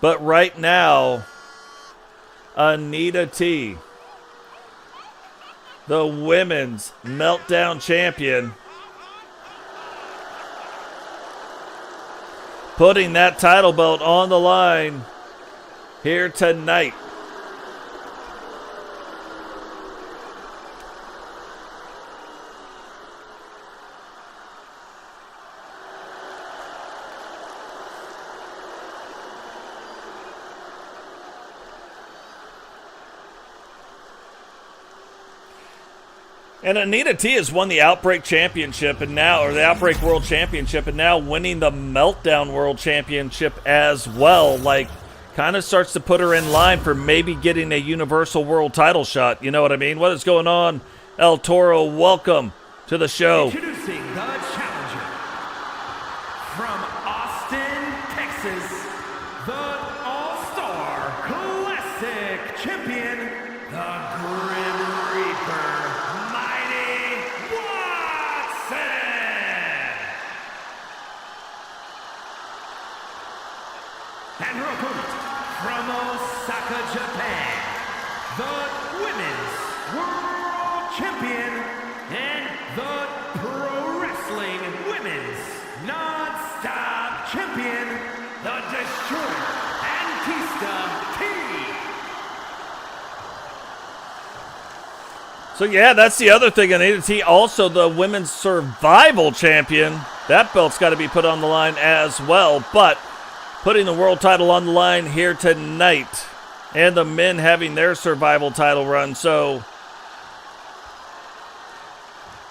But right now, Anita T, the Women's Meltdown Champion, putting that title belt on the line here tonight. And Anita T has won the Outbreak Championship and now, or the Outbreak World Championship, and now winning the Meltdown World Championship as well. Like, kind of starts to put her in line for maybe getting a Universal World title shot. You know what I mean? What is going on, El Toro? Welcome to the show. Introducing the challenger from Austin, Texas, the All-Star Classic champion, the Grim Reaper, Mighty Watson. And her opponent from Osaka, Japan, the Women's World Champion and the Pro Wrestling Women's Non-Stop Champion, the Destroyer, Antista T. So yeah, that's the other thing. Anita T, also the Women's Survival Champion. That belt's got to be put on the line as well. But putting the world title on the line here tonight, and the men having their survival title run. So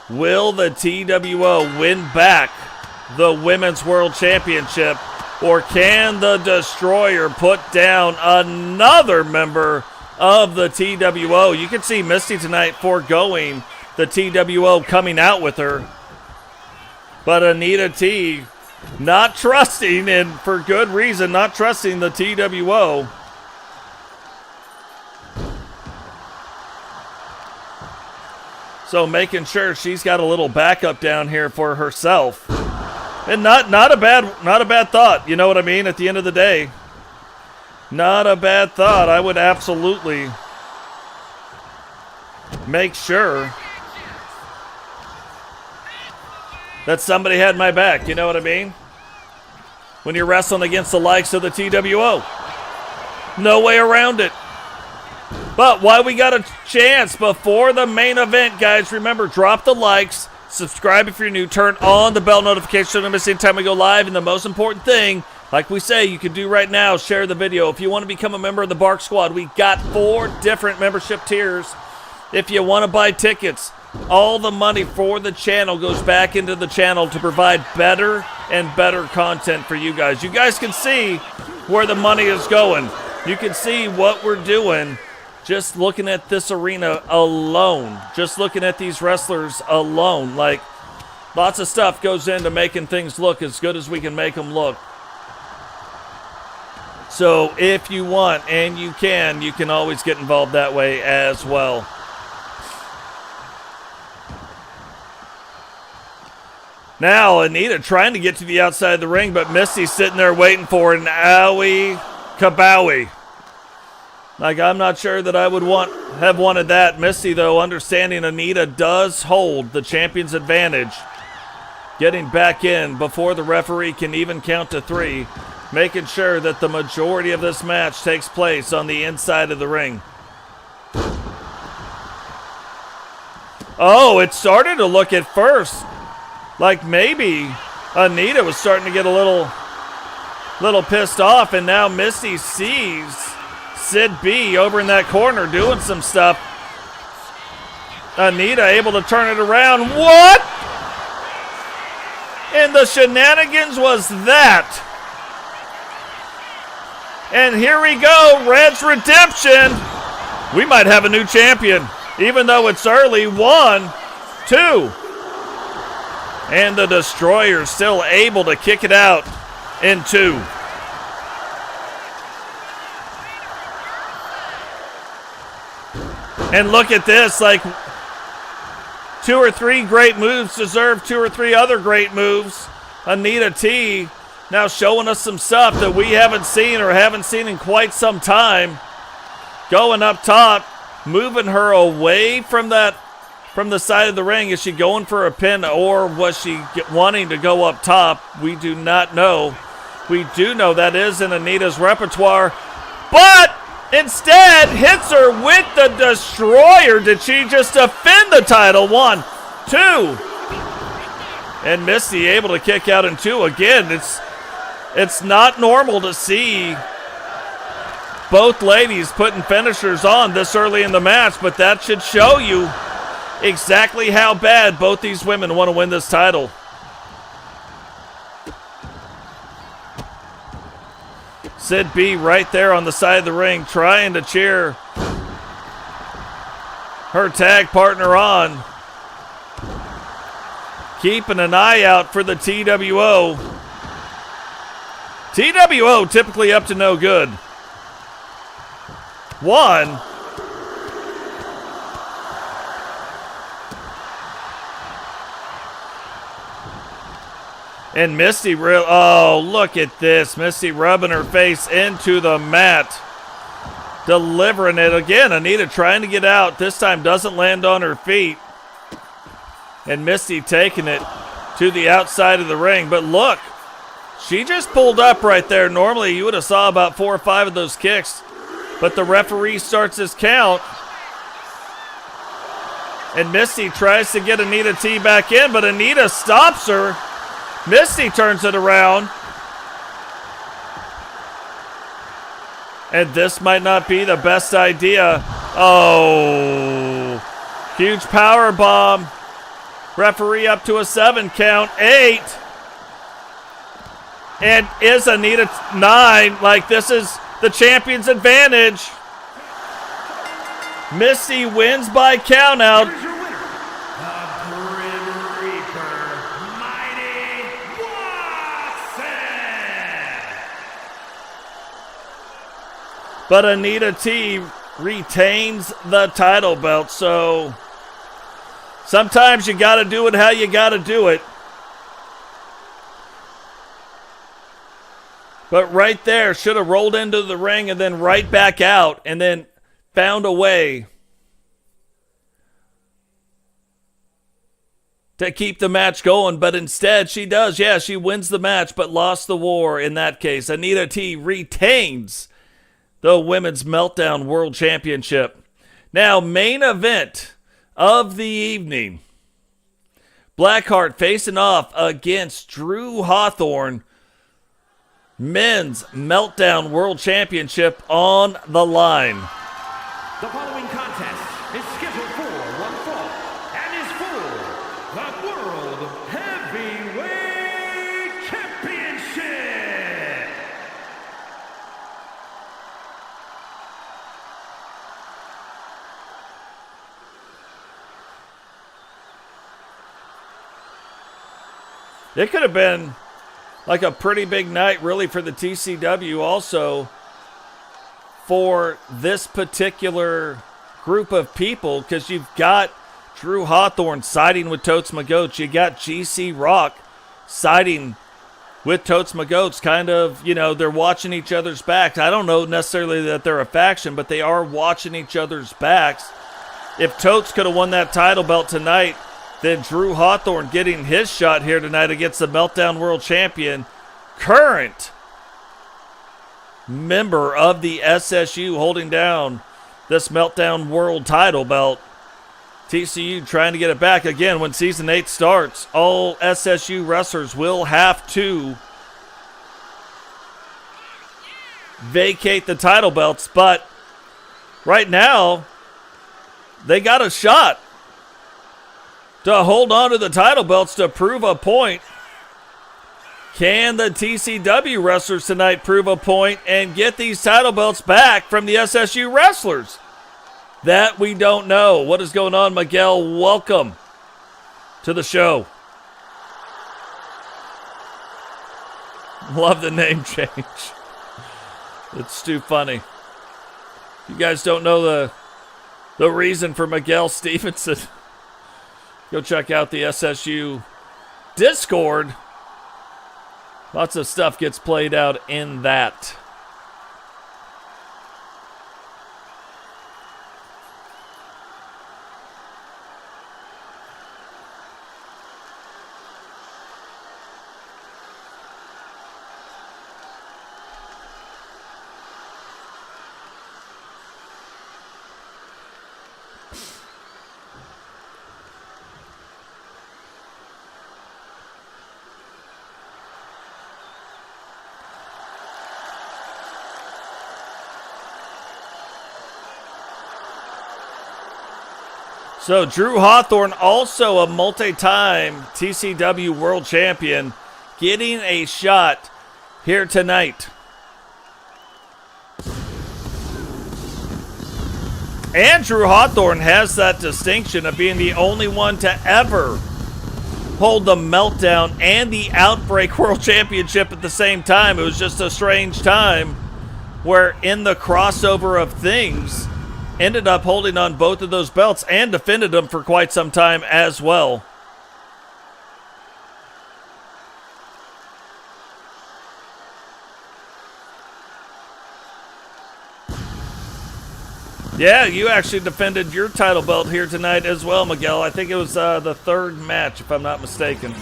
will the TWO win back the Women's World Championship, or can the Destroyer put down another member of the TWO? You can see Misty tonight foregoing the TWO coming out with her. But Anita T not trusting, and for good reason, not trusting the TWO. So making sure she's got a little backup down here for herself. And not a bad thought, you know what I mean? At the end of the day, not a bad thought. I would absolutely make sure that somebody had my back, you know what I mean? When you're wrestling against the likes of the TWO. No way around it. But while we got a chance before the main event, guys, remember, drop the likes, subscribe if you're new, turn on the bell notification so you don't miss any time we go live, and the most important thing, like we say, you can do right now, share the video. If you want to become a member of the Bark Squad, we got 4 different membership tiers. If you want to buy tickets, all the money for the channel goes back into the channel to provide better and better content for you guys. You guys can see where the money is going. You can see what we're doing just looking at this arena alone. Just looking at these wrestlers alone. Like, lots of stuff goes into making things look as good as we can make them look. So if you want and you can always get involved that way as well. Now, Anita trying to get to the outside of the ring, but Misty's sitting there waiting for an owie kabowie. Like, I'm not sure that I would have wanted that. Misty, though, understanding Anita does hold the champion's advantage. Getting back in before the referee can even count to 3. Making sure that the majority of this match takes place on the inside of the ring. Oh, it started to look at first like maybe Anita was starting to get a little pissed off, and now Misty sees Sid B over in that corner doing some stuff. Anita able to turn it around. What in the shenanigans was that? And here we go, Red's Redemption. We might have a new champion, even though it's early. 1, 2. And the Destroyer still able to kick it out in 2. And look at this, like 2 or 3 great moves deserve 2 or 3 other great moves. Anita T now showing us some stuff that we haven't seen in quite some time. Going up top, moving her away from the side of the ring. Is she going for a pin, or was she wanting to go up top? We do not know. We do know that is in Anita's repertoire, but instead hits her with the Destroyer. Did she just defend the title? 1, 2. And Misty able to kick out in 2 again. It's not normal to see both ladies putting finishers on this early in the match, but that should show you exactly how bad both these women want to win this title. Sid B right there on the side of the ring trying to cheer her tag partner on. Keeping an eye out for the TWO. TWO typically up to no good. One. And Misty, oh, look at this. Misty rubbing her face into the mat. Delivering it again. Anita trying to get out. This time doesn't land on her feet. And Misty taking it to the outside of the ring. But look, she just pulled up right there. Normally you would have saw about 4 or 5 of those kicks. But the referee starts his count. And Misty tries to get Anita T back in, but Anita stops her. Misty turns it around. And this might not be the best idea. Oh, huge power bomb. Referee up to a 7 count. 8. And is Anita 9? Like, this is the champion's advantage. Misty wins by count out. Here's your winner, the Grim Reaper, Mighty Watson. But Anita T retains the title belt, so sometimes you got to do it how you got to do it. But right there, should have rolled into the ring and then right back out and then found a way to keep the match going. But instead, she does. Yeah, she wins the match, but lost the war in that case. Anita T retains the Women's Meltdown World Championship. Now, main event of the evening. Blackheart facing off against Drew Hawthorne. Men's Meltdown World Championship on the line. The following contest is scheduled for one fall and is for the World Heavyweight Championship. It could have been like a pretty big night really for the TCW also for this particular group of people, because you've got Drew Hawthorne siding with Totes McGoats. You got GC Rock siding with Totes McGoats. Kind of, you know, they're watching each other's backs. I don't know necessarily that they're a faction, but they are watching each other's backs. If Totes could have won that title belt tonight, then Drew Hawthorne getting his shot here tonight against the Meltdown World Champion, current member of the SSU, holding down this Meltdown World title belt. TCU trying to get it back. Again, when Season 8 starts, all SSU wrestlers will have to vacate the title belts, but right now, they got a shot to hold on to the title belts to prove a point. Can the TCW wrestlers tonight prove a point and get these title belts back from the SSU wrestlers? That we don't know. What is going on, Miguel? Welcome to the show. Love the name change. It's too funny. You guys don't know the reason for Miguel Stevenson. Go check out the SSU Discord. Lots of stuff gets played out in that. So Drew Hawthorne, also a multi-time TCW world champion, getting a shot here tonight. And Drew Hawthorne has that distinction of being the only one to ever hold the Meltdown and the Outbreak World Championship at the same time. It was just a strange time where in the crossover of things, ended up holding on both of those belts and defended them for quite some time as well. Yeah, you actually defended your title belt here tonight as well, Miguel. I think it was the third match, if I'm not mistaken.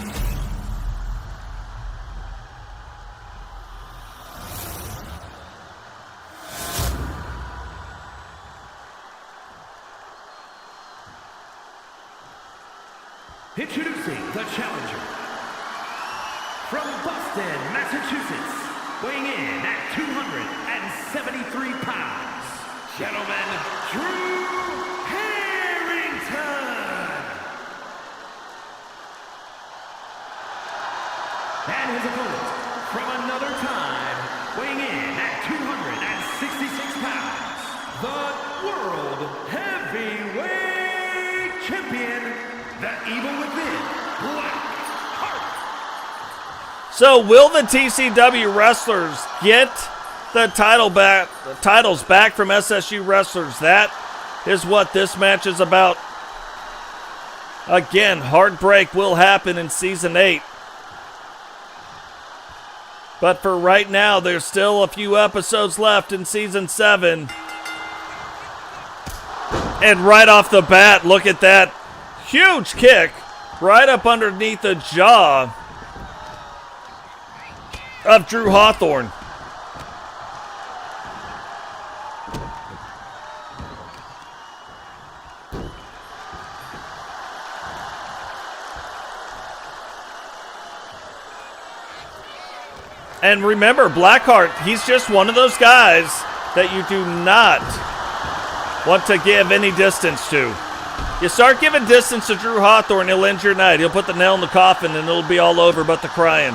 Introducing the challenger from Boston, Massachusetts, weighing in at 273 pounds, gentlemen, Drew Harrington. And his opponent from another time, weighing in at 266 pounds, the World Heavyweight Champion, the Evil Within, Blackheart. So will the TCW wrestlers get the titles back from SSU wrestlers? That is what this match is about. Again, Heartbreak will happen in Season 8. But for right now, there's still a few episodes left in Season 7. And right off the bat, look at that. Huge kick right up underneath the jaw of Drew Hawthorne. And remember, Blackheart, he's just one of those guys that you do not want to give any distance to. You start giving distance to Drew Hawthorne, he'll end your night. He'll put the nail in the coffin and it'll be all over but the crying.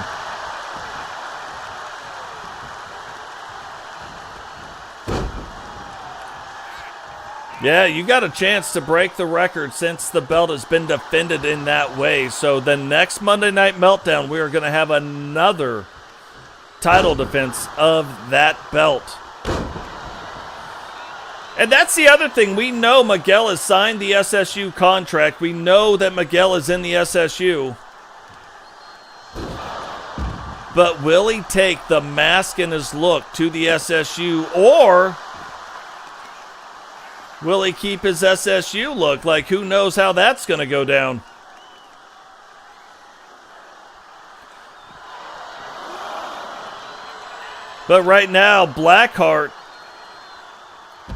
Yeah, you got a chance to break the record since the belt has been defended in that way. So the next Monday Night Meltdown, we are going to have another title defense of that belt. And that's the other thing. We know Miguel has signed the SSU contract. We know that Miguel is in the SSU. But will he take the mask and his look to the SSU, or will he keep his SSU look? Like, who knows how that's going to go down? But right now, Blackheart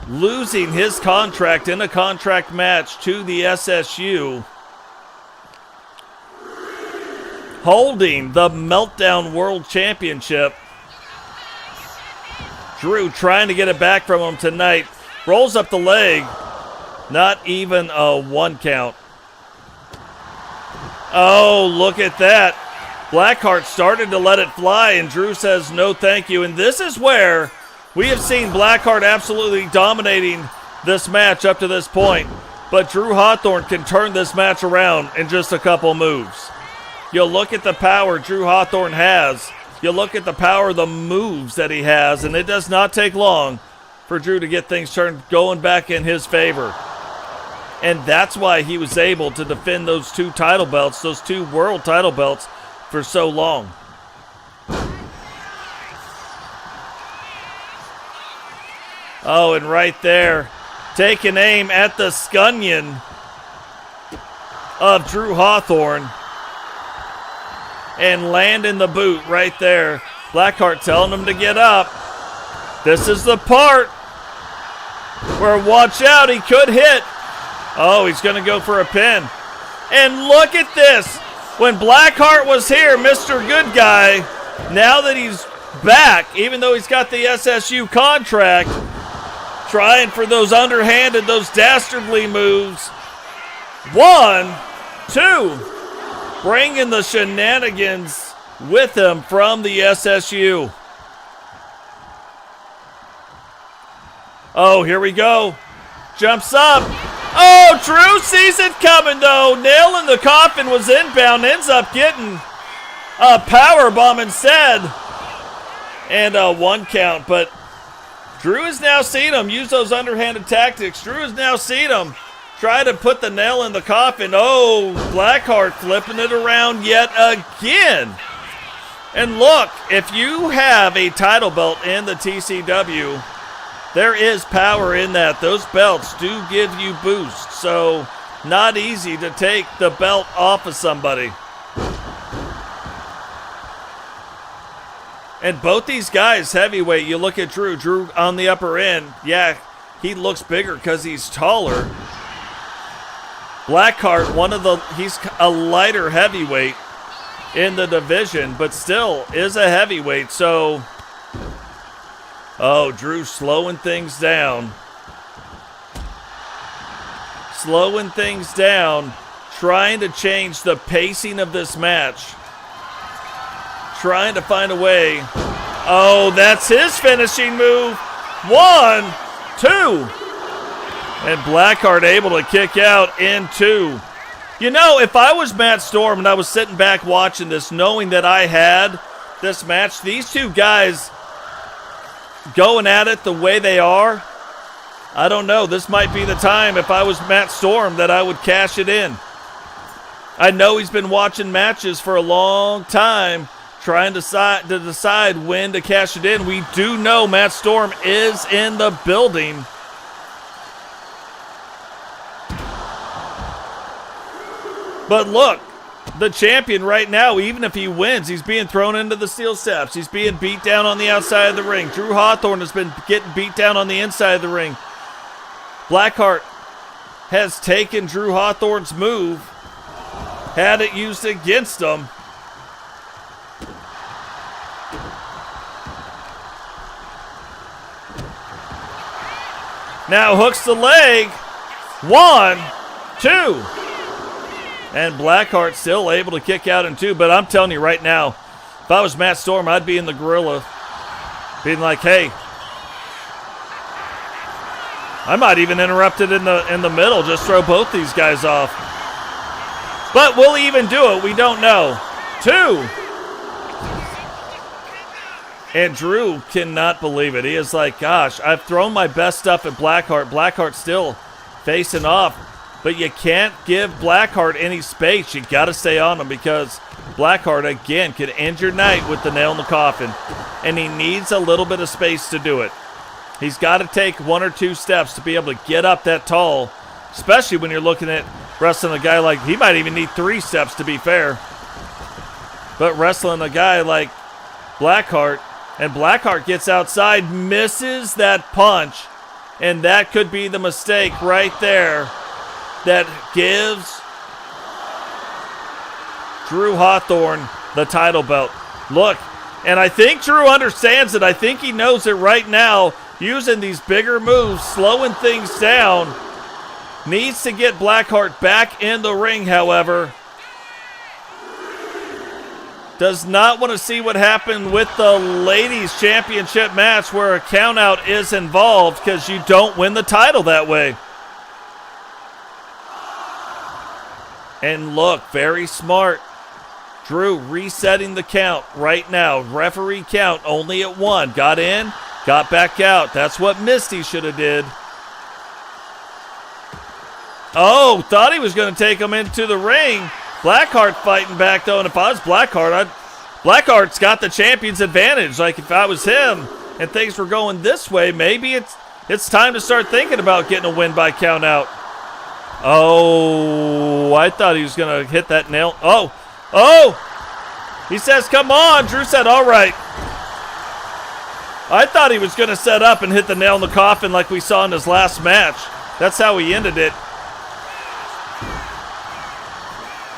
losing his contract in a contract match to the SSU, holding the Meltdown World Championship. Drew trying to get it back from him tonight. Rolls up the leg. Not even a 1 count. Oh, look at that. Blackheart started to let it fly, and Drew says no thank you. And this is where we have seen Blackheart absolutely dominating this match up to this point. But Drew Hawthorne can turn this match around in just a couple moves. You look at the power Drew Hawthorne has. You look at the power of the moves that he has, and it does not take long for Drew to get things turned going back in his favor. And that's why he was able to defend those 2 title belts, those 2 world title belts, for so long. Oh, and right there, taking aim at the scunion of Drew Hawthorne and landing the boot right there. Blackheart telling him to get up. This is the part where, watch out, he could hit. Oh, he's going to go for a pin. And look at this. When Blackheart was here, Mr. Good Guy, now that he's back, even though he's got the SSU contract, trying for those underhanded, those dastardly moves, 1, 2. Bringing the shenanigans with him from the SSU. Oh, here we go. Jumps up. Oh, Drew sees it coming, though. Nail in the coffin was inbound. Ends up getting a power bomb instead. And a 1 count. But Drew has now seen him use those underhanded tactics. Drew has now seen him try to put the nail in the coffin. Oh, Blackheart flipping it around yet again. And look, if you have a title belt in the TCW, there is power in that. Those belts do give you boosts, so not easy to take the belt off of somebody. And both these guys, heavyweight, you look at Drew on the upper end. Yeah, he looks bigger because he's taller. Blackheart, he's a lighter heavyweight in the division, but still is a heavyweight, so... Oh, Drew slowing things down. Slowing things down, trying to change the pacing of this match. Trying to find a way. Oh, that's his finishing move. 1, 2. And Blackheart able to kick out in 2. You know, if I was Matt Storm and I was sitting back watching this, knowing that I had this match, these two guys going at it the way they are, I don't know. This might be the time, if I was Matt Storm, that I would cash it in. I know he's been watching matches for a long time, trying to decide when to cash it in. We do know Matt Storm is in the building. But look, the champion right now, even if he wins, he's being thrown into the steel steps. He's being beat down on the outside of the ring. Drew Hawthorne has been getting beat down on the inside of the ring. Blackheart has taken Drew Hawthorne's move, had it used against him. Now hooks the leg. 1, 2. And Blackheart still able to kick out in 2. But I'm telling you right now, if I was Matt Storm, I'd be in the gorilla, being like, hey, I might even interrupt it in the middle, just throw both these guys off. But will he even do it? We don't know. 2. And Drew cannot believe it. He is like, gosh, I've thrown my best stuff at Blackheart. Blackheart still facing off. But you can't give Blackheart any space. You got to stay on him, because Blackheart, again, could end your night with the nail in the coffin. And he needs a little bit of space to do it. He's got to take 1 or 2 steps to be able to get up that tall, especially when you're looking at wrestling a guy like, he might even need 3 steps to be fair. But wrestling a guy like Blackheart, and Blackheart gets outside, misses that punch, and that could be the mistake right there that gives Drew Hawthorne the title belt. Look, and I think Drew understands it. I think he knows it right now. Using these bigger moves, slowing things down. Needs to get Blackheart back in the ring, however. Does not want to see what happened with the ladies' championship match where a countout is involved, because you don't win the title that way. And look, very smart. Drew resetting the count right now. Referee count only at 1. Got in, got back out. That's what Misty should have did. Oh, thought he was going to take him into the ring. Blackheart fighting back, though. And if I was Blackheart, Blackheart's got the champion's advantage. Like, if I was him and things were going this way, maybe it's time to start thinking about getting a win by count out. Oh, I thought he was going to hit that nail. Oh, he says, come on. Drew said, all right. I thought he was going to set up and hit the nail in the coffin like we saw in his last match. That's how he ended it.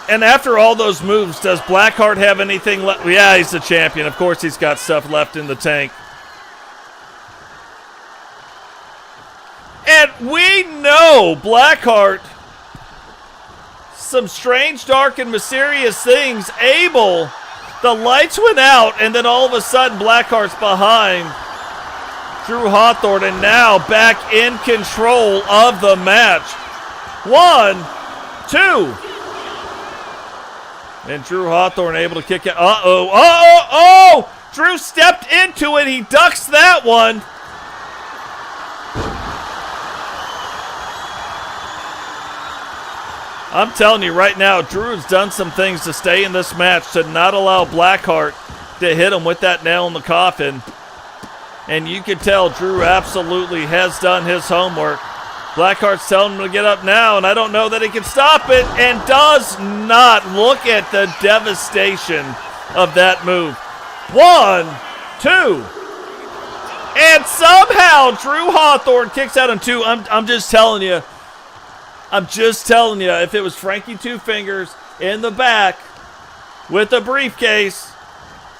And after all those moves, does Blackheart have anything left? Yeah, he's the champion. Of course he's got stuff left in the tank. And we know Blackheart some strange, dark, and mysterious things. The lights went out, and then all of a sudden, Blackheart's behind Drew Hawthorne, and now back in control of the match. 1, 2. And Drew Hawthorne able to kick it. Oh! Drew stepped into it. He ducks that one. I'm telling you right now, Drew's done some things to stay in this match to not allow Blackheart to hit him with that nail in the coffin. And you can tell Drew absolutely has done his homework. Blackheart's telling him to get up now, and I don't know that he can stop it, and does not. Look at the devastation of that move. 1, 2. And somehow Drew Hawthorne kicks out on 2. I'm just telling you, if it was Frankie Two Fingers in the back with a briefcase,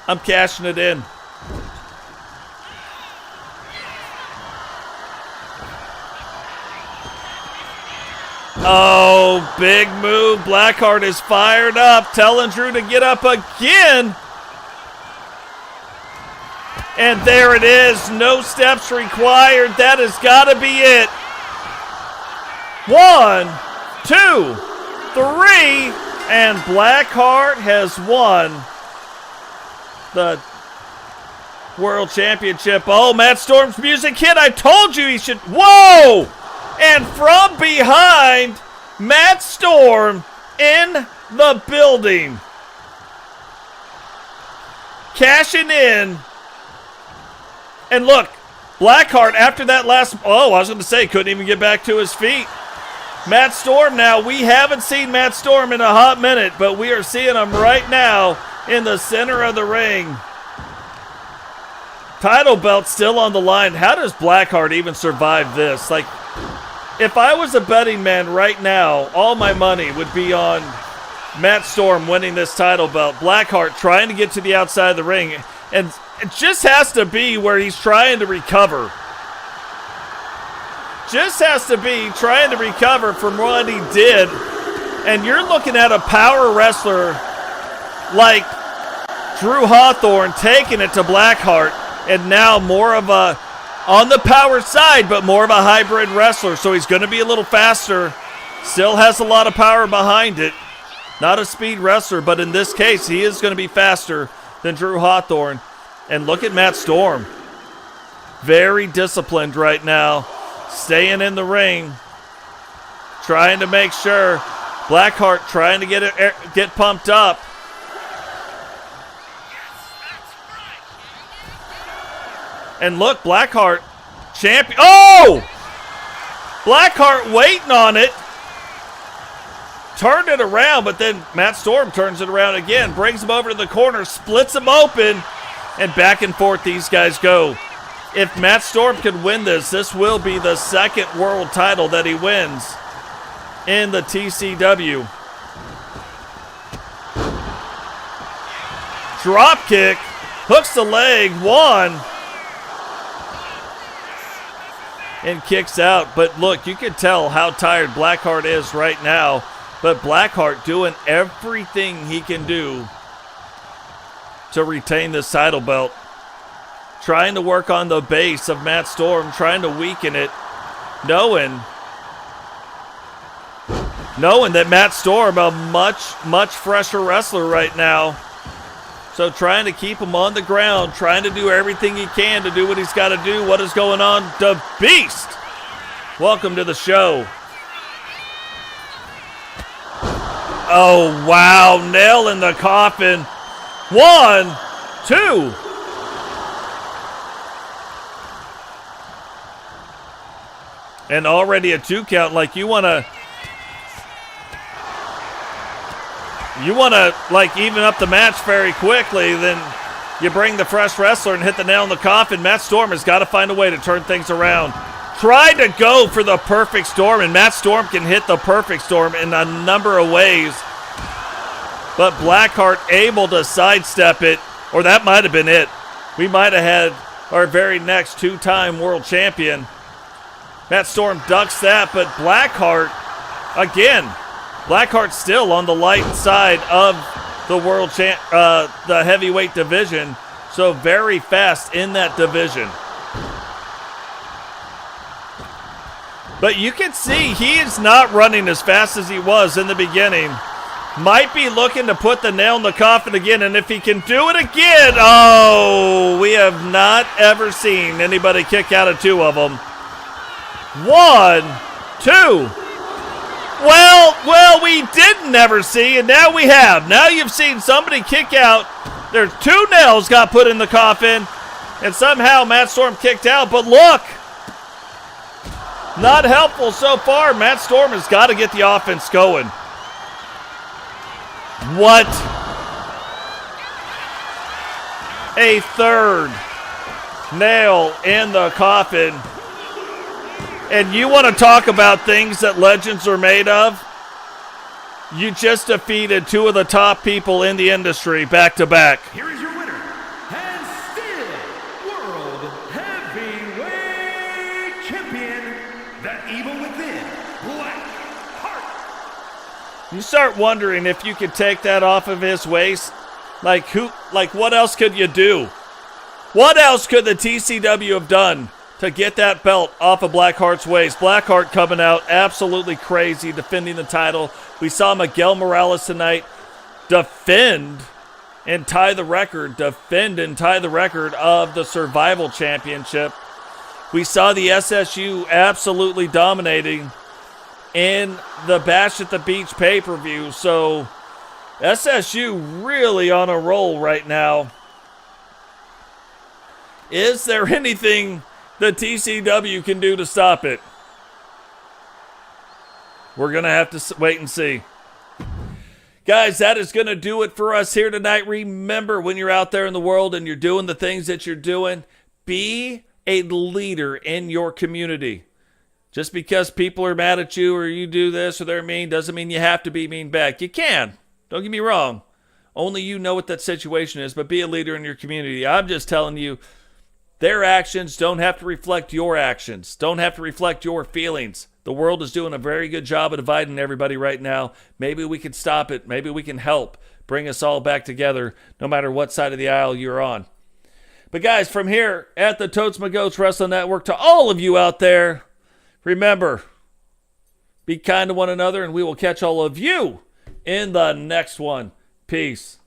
I'm cashing it in. Oh, big move. Blackheart is fired up, telling Drew to get up again. And there it is. No steps required. That has got to be it. 1, 2, 3, and Blackheart has won the World Championship. Oh, Matt Storm's music hit. I told you he should. Whoa! And from behind, Matt Storm in the building. Cashing in. And look, Blackheart after that last, I was going to say, couldn't even get back to his feet. Matt Storm now, we haven't seen Matt Storm in a hot minute, but we are seeing him right now in the center of the ring. Title belt still on the line. How does Blackheart even survive this? Like, if I was a betting man right now, all my money would be on Matt Storm winning this title belt. Blackheart trying to get to the outside of the ring, and it just has to be where he's trying to recover. Just has to be trying to recover from what he did. And you're looking at a power wrestler like Drew Hawthorne taking it to Blackheart, and now more of a, on the power side, but more of a hybrid wrestler. So he's going to be a little faster. Still has a lot of power behind it. Not a speed wrestler, but in this case, he is going to be faster than Drew Hawthorne. And look at Matt Storm. Very disciplined right now. Staying in the ring. Trying to make sure. Blackheart trying to get pumped up. And look, Blackheart, champion. Oh! Blackheart waiting on it. Turned it around, but then Matt Storm turns it around again. Brings him over to the corner, splits him open, and back and forth these guys go. If Matt Storm could win this, this will be the second world title that he wins in the TCW. Drop kick, hooks the leg, 1. And kicks out. But look, you can tell how tired Blackheart is right now. But Blackheart doing everything he can do to retain this title belt. Trying to work on the base of Matt Storm, trying to weaken it, knowing that Matt Storm, a much fresher wrestler right now. So trying to keep him on the ground, trying to do everything he can to do what he's got to do. What is going on? The Beast! Welcome to the show. Oh, wow. Nail in the coffin. 1, 2. And already a 2 count. Like you want to like even up the match very quickly, then you bring the fresh wrestler and hit the nail in the coffin. Matt Storm has got to find a way to turn things around. Tried to go for the perfect storm, and Matt Storm can hit the perfect storm in a number of ways. But Blackheart able to sidestep it, or that might have been it. We might have had our very next 2-time world champion. Matt Storm ducks that, but Blackheart, again, Blackheart's still on the light side of the the heavyweight division, so very fast in that division. But you can see he is not running as fast as he was in the beginning. Might be looking to put the nail in the coffin again, and if he can do it again, oh, we have not ever seen anybody kick out of two of them. 1, 2. Well, we didn't ever see, and now we have. Now you've seen somebody kick out. There's 2 nails got put in the coffin, and somehow Matt Storm kicked out. But look, not helpful so far. Matt Storm has got to get the offense going. What? A 3rd nail in the coffin. And you want to talk about things that legends are made of? You just defeated 2 of the top people in the industry back to back. Here is your winner, and still World Heavyweight Champion, the Evil Within, Black Heart. You start wondering if you could take that off of his waist. Like what else could you do? What else could the TCW have done to get that belt off of Blackheart's waist? Blackheart coming out absolutely crazy, defending the title. We saw Miguel Morales tonight defend and tie the record of the Survival Championship. We saw the SSU absolutely dominating in the Bash at the Beach pay-per-view. So SSU really on a roll right now. Is there anything the TCW can do to stop it? We're going to have to wait and see. Guys, that is going to do it for us here tonight. Remember, when you're out there in the world and you're doing the things that you're doing, be a leader in your community. Just because people are mad at you or you do this or they're mean doesn't mean you have to be mean back. You can. Don't get me wrong. Only you know what that situation is, but be a leader in your community. I'm just telling you, their actions don't have to reflect your actions, don't have to reflect your feelings. The world is doing a very good job of dividing everybody right now. Maybe we can stop it. Maybe we can help bring us all back together, no matter what side of the aisle you're on. But guys, from here at the Totes My Goats Wrestling Network, to all of you out there, remember, be kind to one another, and we will catch all of you in the next one. Peace.